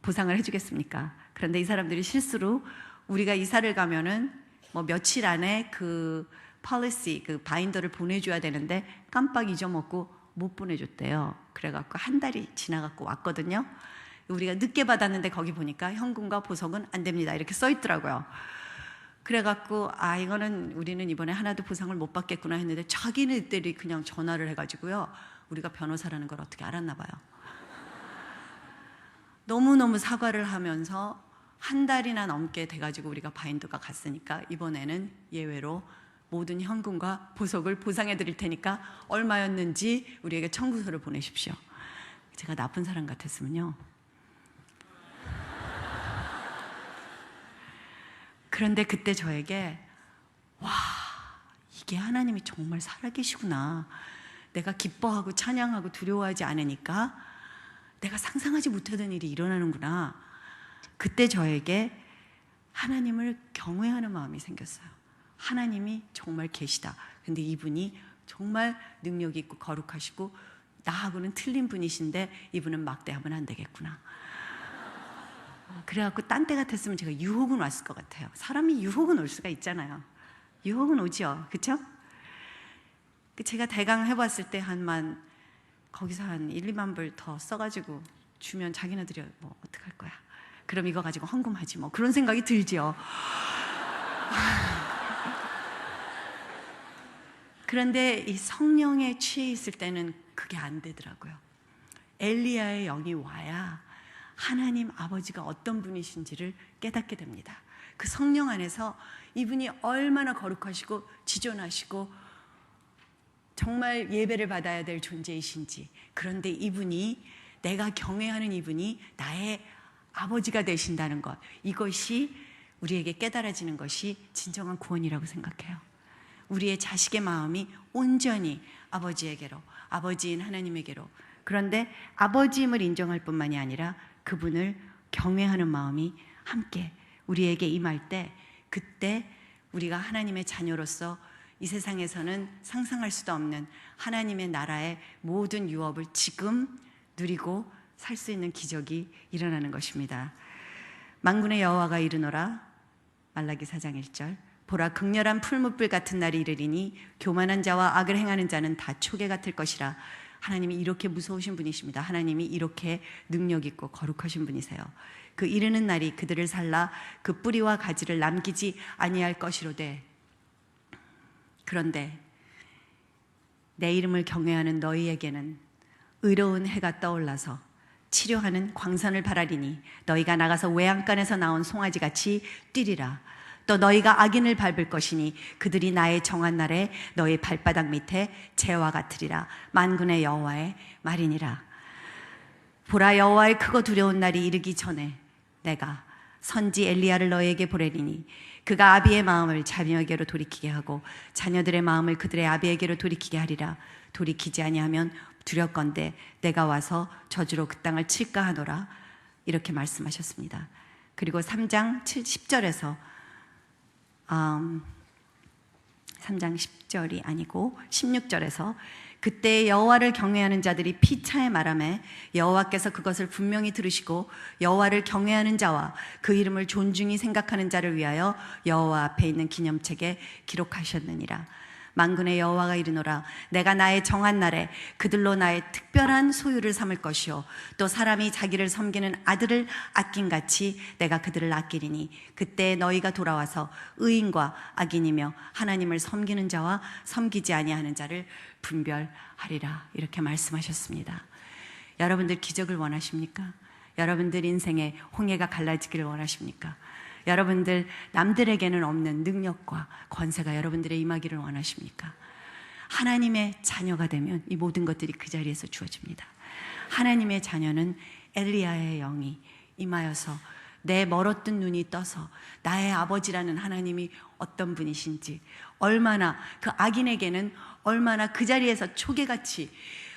보상을 해주겠습니까? 그런데 이 사람들이 실수로 우리가 이사를 가면은 뭐 며칠 안에 그 policy 그 바인더를 보내줘야 되는데 깜빡 잊어먹고 못 보내줬대요. 그래갖고 한 달이 지나갖고 왔거든요. 우리가 늦게 받았는데 거기 보니까 현금과 보석은 안 됩니다 이렇게 써 있더라고요. 그래갖고 이거는 우리는 이번에 하나도 보상을 못 받겠구나 했는데 자기네들이 그냥 전화를 해가지고요, 우리가 변호사라는 걸 어떻게 알았나 봐요. 너무너무 사과를 하면서 한 달이나 넘게 돼가지고 우리가 바인더가 갔으니까 이번에는 예외로 모든 현금과 보석을 보상해 드릴 테니까 얼마였는지 우리에게 청구서를 보내십시오. 제가 나쁜 사람 같았으면요, 그런데 그때 저에게 와, 이게 하나님이 정말 살아계시구나, 내가 기뻐하고 찬양하고 두려워하지 않으니까 내가 상상하지 못하던 일이 일어나는구나. 그때 저에게 하나님을 경외하는 마음이 생겼어요. 하나님이 정말 계시다. 근데 이분이 정말 능력이 있고 거룩하시고 나하고는 틀린 분이신데 이분은 막대하면 안 되겠구나. 그래갖고 딴 때 같았으면 제가 유혹은 왔을 것 같아요. 사람이 유혹은 올 수가 있잖아요. 유혹은 오죠, 그렇죠? 제가 대강 해봤을 때 거기서 한 1, 2만 불 더 써가지고 주면 자기네들이 뭐 어떡할 거야, 그럼 이거 가지고 헌금하지 뭐, 그런 생각이 들죠. 그런데 이 성령에 취해 있을 때는 그게 안 되더라고요. 엘리야의 영이 와야 하나님 아버지가 어떤 분이신지를 깨닫게 됩니다. 그 성령 안에서 이분이 얼마나 거룩하시고 지존하시고 정말 예배를 받아야 될 존재이신지, 그런데 이분이, 내가 경외하는 이분이 나의 아버지가 되신다는 것, 이것이 우리에게 깨달아지는 것이 진정한 구원이라고 생각해요. 우리의 자식의 마음이 온전히 아버지에게로, 아버지인 하나님에게로, 그런데 아버지임을 인정할 뿐만이 아니라 그분을 경외하는 마음이 함께 우리에게 임할 때, 그때 우리가 하나님의 자녀로서 이 세상에서는 상상할 수도 없는 하나님의 나라의 모든 유업을 지금 누리고 살 수 있는 기적이 일어나는 것입니다. 만군의 여호와가 이르노라, 말라기 4장 1절. 보라, 극렬한 풀무불 같은 날이 이르리니 교만한 자와 악을 행하는 자는 다 초계 같을 것이라. 하나님이 이렇게 무서우신 분이십니다. 하나님이 이렇게 능력 있고 거룩하신 분이세요. 그 이르는 날이 그들을 살라 그 뿌리와 가지를 남기지 아니할 것이로되, 그런데 내 이름을 경외하는 너희에게는 의로운 해가 떠올라서 치료하는 광선을 바라리니 너희가 나가서 외양간에서 나온 송아지같이 뛰리라. 또 너희가 악인을 밟을 것이니 그들이 나의 정한 날에 너희 발바닥 밑에 재와 같으리라. 만군의 여호와의 말이니라. 보라, 여호와의 크고 두려운 날이 이르기 전에 내가 선지 엘리야를 너희에게 보내리니 그가 아비의 마음을 자녀에게로 돌이키게 하고 자녀들의 마음을 그들의 아비에게로 돌이키게 하리라. 돌이키지 아니하면 두렵건대 내가 와서 저주로 그 땅을 칠까 하노라. 이렇게 말씀하셨습니다. 그리고 3장 10절에서 3장 10절이 아니고 16절에서 그때 여호와를 경외하는 자들이 피차에 말하매 여호와께서 그것을 분명히 들으시고 여호와를 경외하는 자와 그 이름을 존중히 생각하는 자를 위하여 여호와 앞에 있는 기념책에 기록하셨느니라. 만군의 여호와가 이르노라, 내가 나의 정한 날에 그들로 나의 특별한 소유를 삼을 것이요 또 사람이 자기를 섬기는 아들을 아낀같이 내가 그들을 아끼리니 그때 너희가 돌아와서 의인과 악인이며 하나님을 섬기는 자와 섬기지 아니하는 자를 분별하리라. 이렇게 말씀하셨습니다. 여러분들 기적을 원하십니까? 여러분들 인생에 홍해가 갈라지기를 원하십니까? 여러분들 남들에게는 없는 능력과 권세가 여러분들의 임하기를 원하십니까? 하나님의 자녀가 되면 이 모든 것들이 그 자리에서 주어집니다. 하나님의 자녀는 엘리야의 영이 임하여서 내 멀었던 눈이 떠서 나의 아버지라는 하나님이 어떤 분이신지, 얼마나 그 악인에게는 얼마나 그 자리에서 초계같이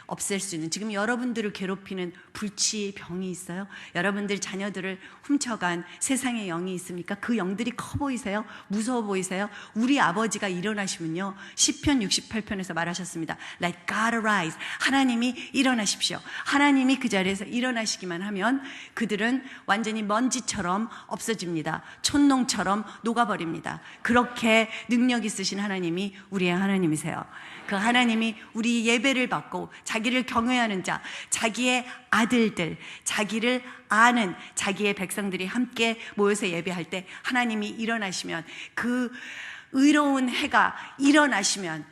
없앨 수 있는, 지금 여러분들을 괴롭히는 불치 병이 있어요? 여러분들 자녀들을 훔쳐간 세상의 영이 있습니까? 그 영들이 커 보이세요? 무서워 보이세요? 우리 아버지가 일어나시면요, 시편 68편에서 말하셨습니다. Let God arise. 하나님이 일어나십시오. 하나님이 그 자리에서 일어나시기만 하면 그들은 완전히 먼지처럼 없어집니다. 촌농처럼 녹아버립니다. 그렇게 능력 있으신 하나님이 우리의 하나님이세요. 그 하나님이 우리 예배를 받고 자기를 경외하는 자, 자기의 아들들, 자기를 아는 자기의 백성들이 함께 모여서 예배할 때 하나님이 일어나시면, 그 의로운 해가 일어나시면,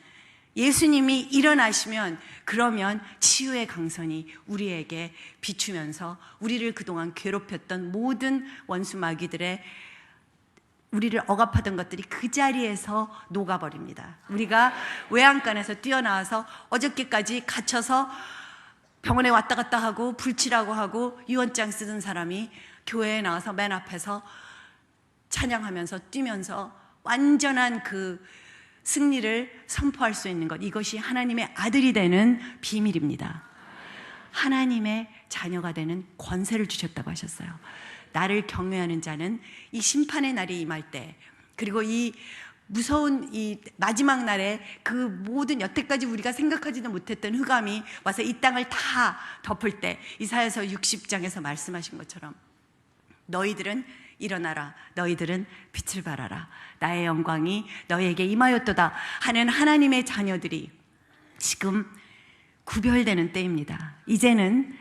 예수님이 일어나시면, 그러면 치유의 강선이 우리에게 비추면서 우리를 그동안 괴롭혔던 모든 원수 마귀들의, 우리를 억압하던 것들이 그 자리에서 녹아버립니다. 우리가 외양간에서 뛰어나와서 어저께까지 갇혀서 병원에 왔다 갔다 하고 불치라고 하고 유언장 쓰던 사람이 교회에 나와서 맨 앞에서 찬양하면서 뛰면서 완전한 그 승리를 선포할 수 있는 것, 이것이 하나님의 아들이 되는 비밀입니다. 하나님의 자녀가 되는 권세를 주셨다고 하셨어요. 나를 경외하는 자는 이 심판의 날이 임할 때, 그리고 이 무서운 이 마지막 날에 그 모든 여태까지 우리가 생각하지도 못했던 흑암이 와서 이 땅을 다 덮을 때, 이사야서 60장에서 말씀하신 것처럼 너희들은 일어나라, 너희들은 빛을 발하라, 나의 영광이 너희에게 임하였도다 하는 하나님의 자녀들이 지금 구별되는 때입니다. 이제는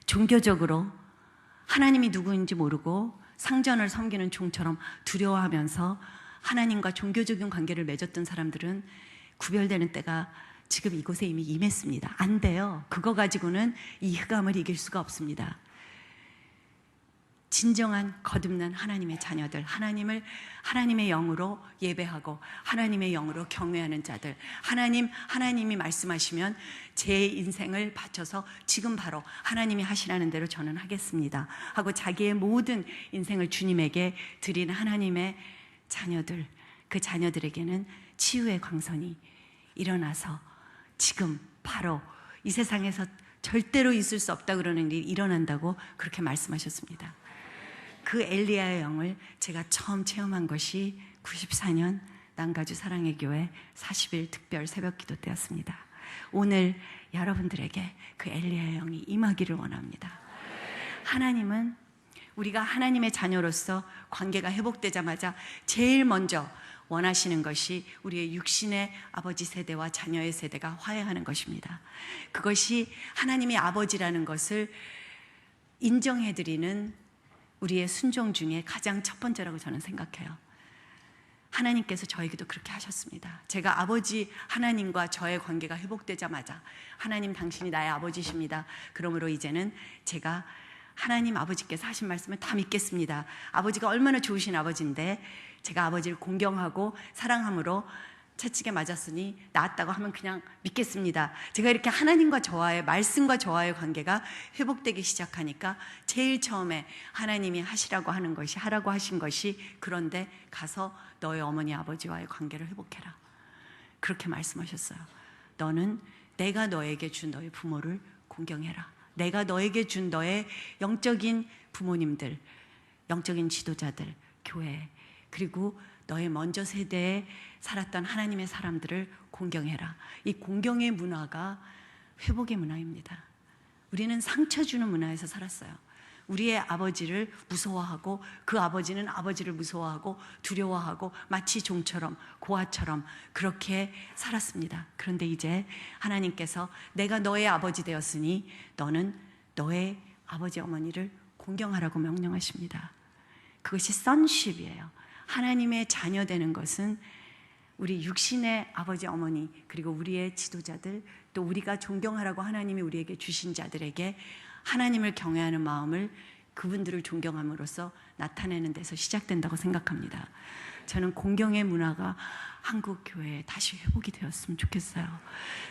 종교적으로 하나님이 누구인지 모르고 상전을 섬기는 종처럼 두려워하면서 하나님과 종교적인 관계를 맺었던 사람들은 구별되는 때가 지금 이곳에 이미 임했습니다. 안 돼요. 그거 가지고는 이 흑암을 이길 수가 없습니다. 진정한 거듭난 하나님의 자녀들, 하나님의 영으로 예배하고 하나님의 영으로 경외하는 자들, 하나님이 말씀하시면 제 인생을 바쳐서 지금 바로 하나님이 하시라는 대로 저는 하겠습니다 하고 자기의 모든 인생을 주님에게 드린 하나님의 자녀들, 그 자녀들에게는 치유의 광선이 일어나서 지금 바로 이 세상에서 절대로 있을 수 없다 그러는 일이 일어난다고 그렇게 말씀하셨습니다. 그 엘리야의 영을 제가 처음 체험한 것이 94년 남가주 사랑의 교회 40일 특별 새벽 기도 때였습니다. 오늘 여러분들에게 그 엘리야의 영이 임하기를 원합니다. 하나님은 우리가 하나님의 자녀로서 관계가 회복되자마자 제일 먼저 원하시는 것이 우리의 육신의 아버지 세대와 자녀의 세대가 화해하는 것입니다. 그것이 하나님이 아버지라는 것을 인정해드리는 우리의 순종 중에 가장 첫 번째라고 저는 생각해요. 하나님께서 저에게도 그렇게 하셨습니다. 제가 아버지 하나님과 저의 관계가 회복되자마자 하나님 당신이 나의 아버지십니다. 그러므로 이제는 제가 하나님 아버지께서 하신 말씀을 다 믿겠습니다. 아버지가 얼마나 좋으신 아버지인데 제가 아버지를 공경하고 사랑함으로 채찍에 맞았으니 나았다고 하면 그냥 믿겠습니다. 제가 이렇게 하나님과 저와의 말씀과 저와의 관계가 회복되기 시작하니까 제일 처음에 하나님이 하시라고 하는 것이, 하라고 하신 것이, 그런데 가서 너의 어머니 아버지와의 관계를 회복해라, 그렇게 말씀하셨어요. 너는 내가 너에게 준 너의 부모를 공경해라. 내가 너에게 준 너의 영적인 부모님들, 영적인 지도자들, 교회, 그리고 너의 먼저 세대에 살았던 하나님의 사람들을 공경해라. 이 공경의 문화가 회복의 문화입니다. 우리는 상처 주는 문화에서 살았어요. 우리의 아버지를 무서워하고 그 아버지는 아버지를 무서워하고 두려워하고 마치 종처럼 고아처럼 그렇게 살았습니다. 그런데 이제 하나님께서 내가 너의 아버지 되었으니 너는 너의 아버지 어머니를 공경하라고 명령하십니다. 그것이 sonship이에요. 하나님의 자녀 되는 것은 우리 육신의 아버지 어머니, 그리고 우리의 지도자들, 또 우리가 존경하라고 하나님이 우리에게 주신 자들에게 하나님을 경외하는 마음을, 그분들을 존경함으로써 나타내는 데서 시작된다고 생각합니다. 저는 공경의 문화가 한국 교회에 다시 회복이 되었으면 좋겠어요.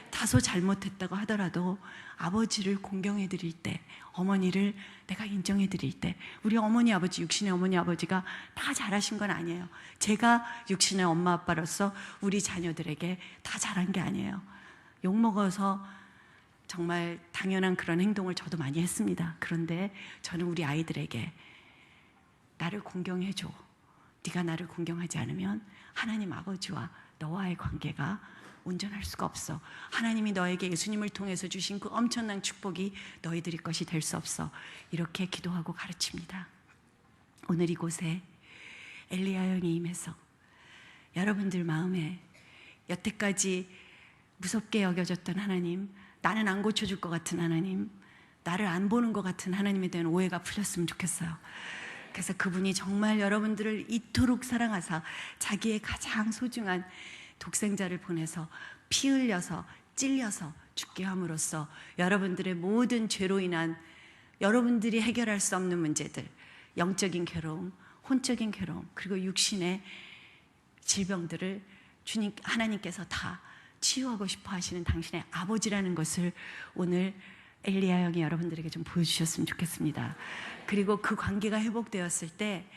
다소 잘못했다고 하더라도 아버지를 공경해 드릴 때, 어머니를 내가 인정해 드릴 때, 우리 어머니 아버지, 육신의 어머니 아버지가 다 잘하신 건 아니에요. 제가 육신의 엄마 아빠로서 우리 자녀들에게 다 잘한 게 아니에요. 욕먹어서 정말 당연한 그런 행동을 저도 많이 했습니다. 그런데 저는 우리 아이들에게 나를 공경해줘. 네가 나를 공경하지 않으면 하나님 아버지와 너와의 관계가 온전할 수가 없어. 하나님이 너에게 예수님을 통해서 주신 그 엄청난 축복이 너희들의 것이 될 수 없어. 이렇게 기도하고 가르칩니다. 오늘 이곳에 엘리야 영이 임해서 여러분들 마음에 여태까지 무섭게 여겨졌던 하나님, 나는 안 고쳐줄 것 같은 하나님, 나를 안 보는 것 같은 하나님에 대한 오해가 풀렸으면 좋겠어요. 그래서 그분이 정말 여러분들을 이토록 사랑하사 자기의 가장 소중한 독생자를 보내서 피 흘려서 찔려서 죽게 함으로써 여러분들의 모든 죄로 인한 여러분들이 해결할 수 없는 문제들, 영적인 괴로움, 혼적인 괴로움, 그리고 육신의 질병들을 주님 하나님께서 다 치유하고 싶어 하시는 당신의 아버지라는 것을 오늘 엘리야 형이 여러분들에게 좀 보여주셨으면 좋겠습니다. 그리고 그 관계가 회복되었을 때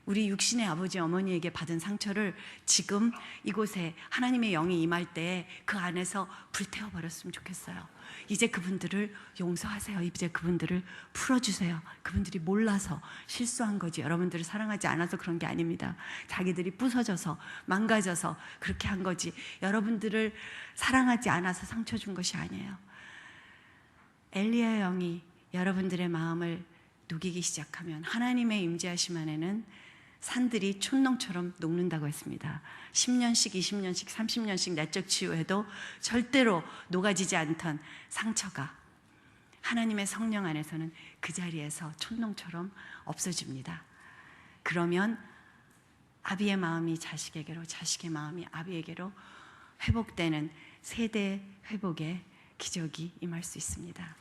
우리 육신의 아버지 어머니에게 받은 상처를 지금 이곳에 하나님의 영이 임할 때 그 안에서 불태워버렸으면 좋겠어요. 이제 그분들을 용서하세요. 이제 그분들을 풀어주세요. 그분들이 몰라서 실수한 거지 여러분들을 사랑하지 않아서 그런 게 아닙니다. 자기들이 부서져서 망가져서 그렇게 한 거지 여러분들을 사랑하지 않아서 상처 준 것이 아니에요. 엘리야 영이 여러분들의 마음을 녹이기 시작하면 하나님의 임재하심 안에는 산들이 촌농처럼 녹는다고 했습니다. 10년씩, 20년씩, 30년씩 내적 치유해도 절대로 녹아지지 않던 상처가 하나님의 성령 안에서는 그 자리에서 촌농처럼 없어집니다. 그러면 아비의 마음이 자식에게로, 자식의 마음이 아비에게로 회복되는 세대 회복의 기적이 임할 수 있습니다.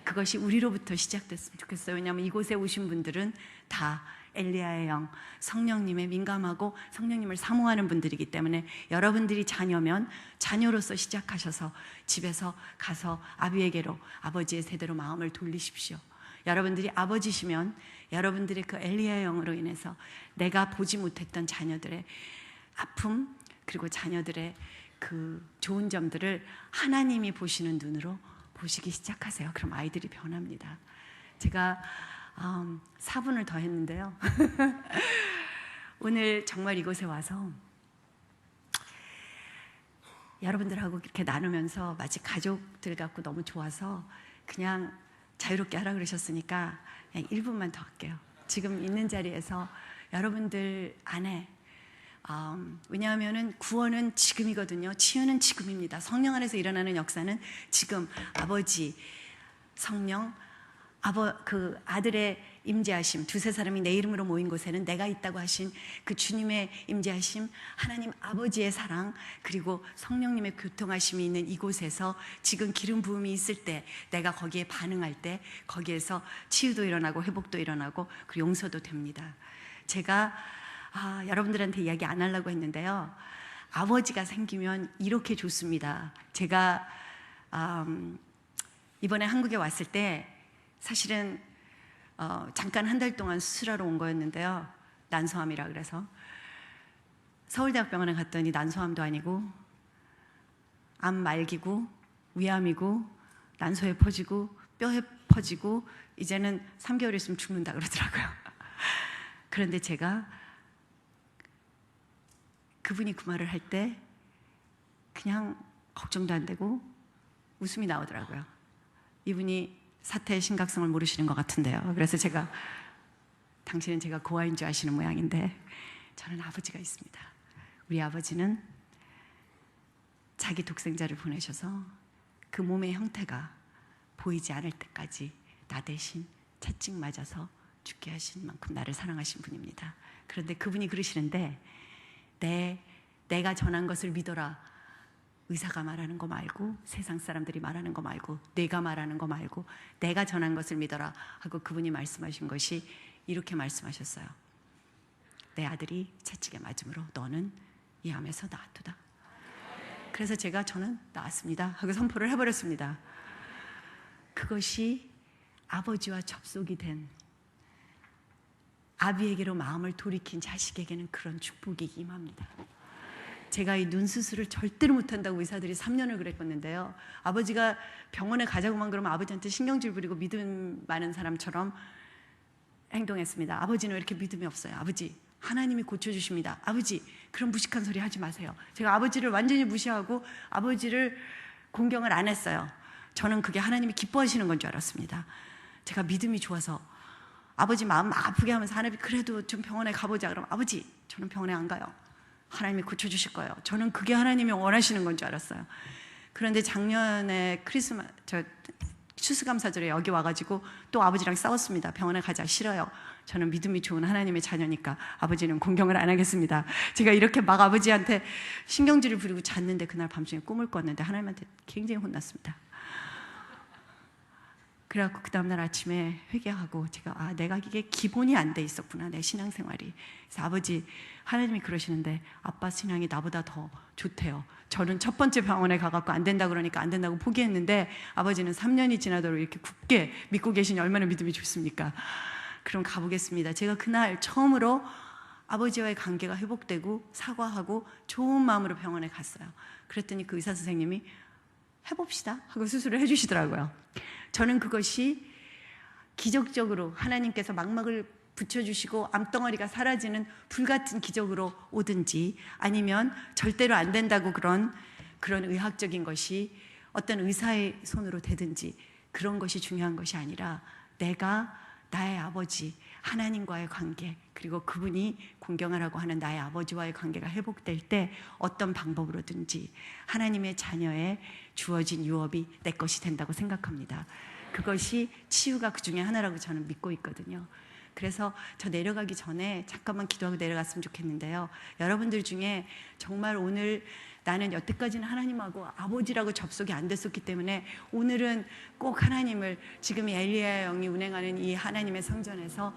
그것이 우리로부터 시작됐으면 좋겠어요. 왜냐하면 이곳에 오신 분들은 다 엘리야의 영, 성령님에 민감하고 성령님을 사모하는 분들이기 때문에 여러분들이 자녀면 자녀로서 시작하셔서 집에서 가서 아비에게로, 아버지의 세대로 마음을 돌리십시오. 여러분들이 아버지시면 여러분들의 그 엘리야의 영으로 인해서 내가 보지 못했던 자녀들의 아픔, 그리고 자녀들의 그 좋은 점들을 하나님이 보시는 눈으로 보시기 시작하세요. 그럼 아이들이 변합니다. 제가 4분을 더 했는데요. 오늘 정말 이곳에 와서 여러분들하고 이렇게 나누면서 마치 가족들 같고 너무 좋아서 그냥 자유롭게 하라 그러셨으니까 그냥 1분만 더 할게요. 지금 있는 자리에서 여러분들 안에 왜냐하면 구원은 지금이거든요. 치유는 지금입니다. 성령 안에서 일어나는 역사는 지금 아버지, 성령, 그 아들의 임재하심, 두세 사람이 내 이름으로 모인 곳에는 내가 있다고 하신 그 주님의 임재하심, 하나님 아버지의 사랑, 그리고 성령님의 교통하심이 있는 이곳에서 지금 기름 부음이 있을 때 내가 거기에 반응할 때 거기에서 치유도 일어나고 회복도 일어나고 그리고 용서도 됩니다. 제가 여러분들한테 이야기 안 하려고 했는데요. 아버지가 생기면 이렇게 좋습니다. 제가 이번에 한국에 왔을 때 사실은 잠깐 한 달 동안 수술하러 온 거였는데요. 난소암이라 그래서 서울대학병원에 갔더니 난소암도 아니고 암 말기고 위암이고 난소에 퍼지고 뼈에 퍼지고 이제는 3개월 있으면 죽는다 그러더라고요. 그런데 제가 그분이 그 말을 할 때 그냥 걱정도 안 되고 웃음이 나오더라고요. 이분이 사태의 심각성을 모르시는 것 같은데요. 그래서 제가 당신은 제가 고아인 줄 아시는 모양인데 저는 아버지가 있습니다. 우리 아버지는 자기 독생자를 보내셔서 그 몸의 형태가 보이지 않을 때까지 나 대신 채찍 맞아서 죽게 하신 만큼 나를 사랑하신 분입니다. 그런데 그분이 그러시는데 내가 전한 것을 믿어라. 의사가 말하는 거 말고 세상 사람들이 말하는 거 말고 내가 말하는 거 말고 내가 전한 것을 믿어라 하고 그분이 말씀하신 것이 이렇게 말씀하셨어요. 내 아들이 채찍에 맞음으로 너는 이 암에서 나았도다. 그래서 저는 나았습니다 하고 선포를 해버렸습니다. 그것이 아버지와 접속이 된 아비에게로 마음을 돌이킨 자식에게는 그런 축복이 임합니다. 제가 이 눈 수술을 절대로 못한다고 의사들이 3년을 그랬었는데요. 아버지가 병원에 가자고만 그러면 아버지한테 신경질 부리고 믿음 많은 사람처럼 행동했습니다. 아버지는 왜 이렇게 믿음이 없어요? 아버지, 하나님이 고쳐주십니다. 아버지, 그런 무식한 소리 하지 마세요. 제가 아버지를 완전히 무시하고 아버지를 공경을 안 했어요. 저는 그게 하나님이 기뻐하시는 건 줄 알았습니다. 제가 믿음이 좋아서 아버지 마음 아프게 하면서 하나님이 그래도 좀 병원에 가보자. 그럼 아버지, 저는 병원에 안 가요. 하나님이 고쳐주실 거예요. 저는 그게 하나님이 원하시는 건 줄 알았어요. 그런데 작년에 추수감사절에 여기 와가지고 또 아버지랑 싸웠습니다. 병원에 가자, 싫어요. 저는 믿음이 좋은 하나님의 자녀니까 아버지는 공경을 안 하겠습니다. 제가 이렇게 막 아버지한테 신경질을 부리고 잤는데 그날 밤중에 꿈을 꿨는데 하나님한테 굉장히 혼났습니다. 그래갖고 그 다음날 아침에 회개하고 제가 내가 이게 기본이 안 돼 있었구나, 내 신앙생활이. 그래서 아버지, 하나님이 그러시는데 아빠 신앙이 나보다 더 좋대요. 저는 첫 번째 병원에 가갖고 안 된다 그러니까 안 된다고 포기했는데 아버지는 3년이 지나도록 이렇게 굳게 믿고 계시니 얼마나 믿음이 좋습니까? 그럼 가보겠습니다. 제가 그날 처음으로 아버지와의 관계가 회복되고 사과하고 좋은 마음으로 병원에 갔어요. 그랬더니 그 의사 선생님이 해봅시다 하고 수술을 해주시더라고요. 저는 그것이 기적적으로 하나님께서 망막을 붙여주시고 암덩어리가 사라지는 불같은 기적으로 오든지, 아니면 절대로 안 된다고 그런 의학적인 것이 어떤 의사의 손으로 되든지, 그런 것이 중요한 것이 아니라 내가 나의 아버지 하나님과의 관계, 그리고 그분이 공경하라고 하는 나의 아버지와의 관계가 회복될 때 어떤 방법으로든지 하나님의 자녀에 주어진 유업이 내 것이 된다고 생각합니다. 그것이 치유가 그 중에 하나라고 저는 믿고 있거든요. 그래서 저 내려가기 전에 잠깐만 기도하고 내려갔으면 좋겠는데요. 여러분들 중에 정말 오늘 나는 여태까지는 하나님하고 아버지라고 접속이 안 됐었기 때문에 오늘은 꼭 하나님을 지금 엘리야 영이 운행하는 이 하나님의 성전에서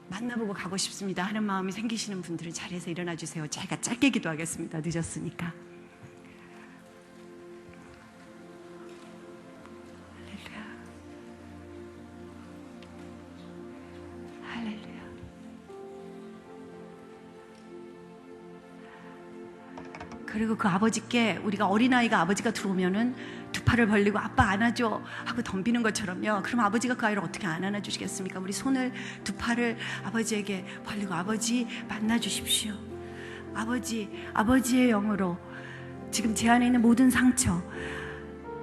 만나보고 가고 싶습니다 하는 마음이 생기시는 분들은 자리에서 일어나 주세요. 제가 짧게 기도하겠습니다. 늦었으니까. 할렐루야. 그리고 그 아버지께, 우리가 어린아이가 아버지가 들어오면은 두 팔을 벌리고 아빠 안아줘 하고 덤비는 것처럼요. 그럼 아버지가 그 아이를 어떻게 안 안아주시겠습니까? 우리 손을, 두 팔을 아버지에게 벌리고 아버지 만나주십시오. 아버지의 영으로 지금 제 안에 있는 모든 상처,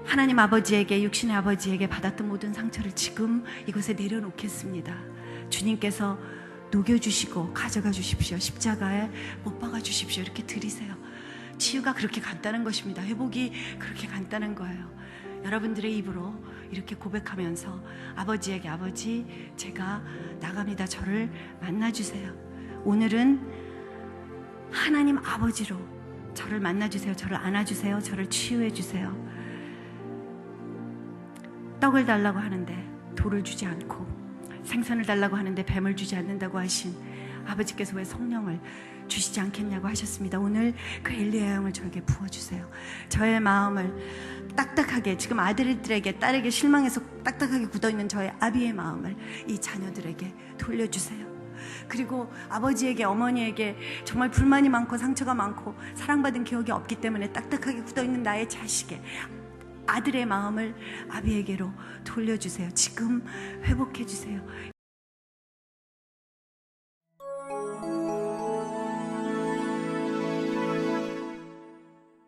하나님 아버지에게, 육신의 아버지에게 받았던 모든 상처를 지금 이곳에 내려놓겠습니다. 주님께서 녹여주시고 가져가 주십시오. 십자가에 못 박아 주십시오. 이렇게 드리세요. 치유가 그렇게 간단한 것입니다. 회복이 그렇게 간단한 거예요. 여러분들의 입으로 이렇게 고백하면서 아버지에게, 아버지, 제가 나갑니다. 저를 만나주세요. 오늘은 하나님 아버지로 저를 만나주세요. 저를 안아주세요. 저를 치유해주세요. 떡을 달라고 하는데 돌을 주지 않고, 생선을 달라고 하는데 뱀을 주지 않는다고 하신 아버지께서 왜 성령을 주시지 않겠냐고 하셨습니다. 오늘 그 엘리야 영을 저에게 부어주세요. 저의 마음을 딱딱하게, 지금 아들들에게, 딸에게 실망해서 딱딱하게 굳어있는 저의 아비의 마음을 이 자녀들에게 돌려주세요. 그리고 아버지에게, 어머니에게 정말 불만이 많고 상처가 많고 사랑받은 기억이 없기 때문에 딱딱하게 굳어있는 나의 자식의, 아들의 마음을 아비에게로 돌려주세요. 지금 회복해주세요.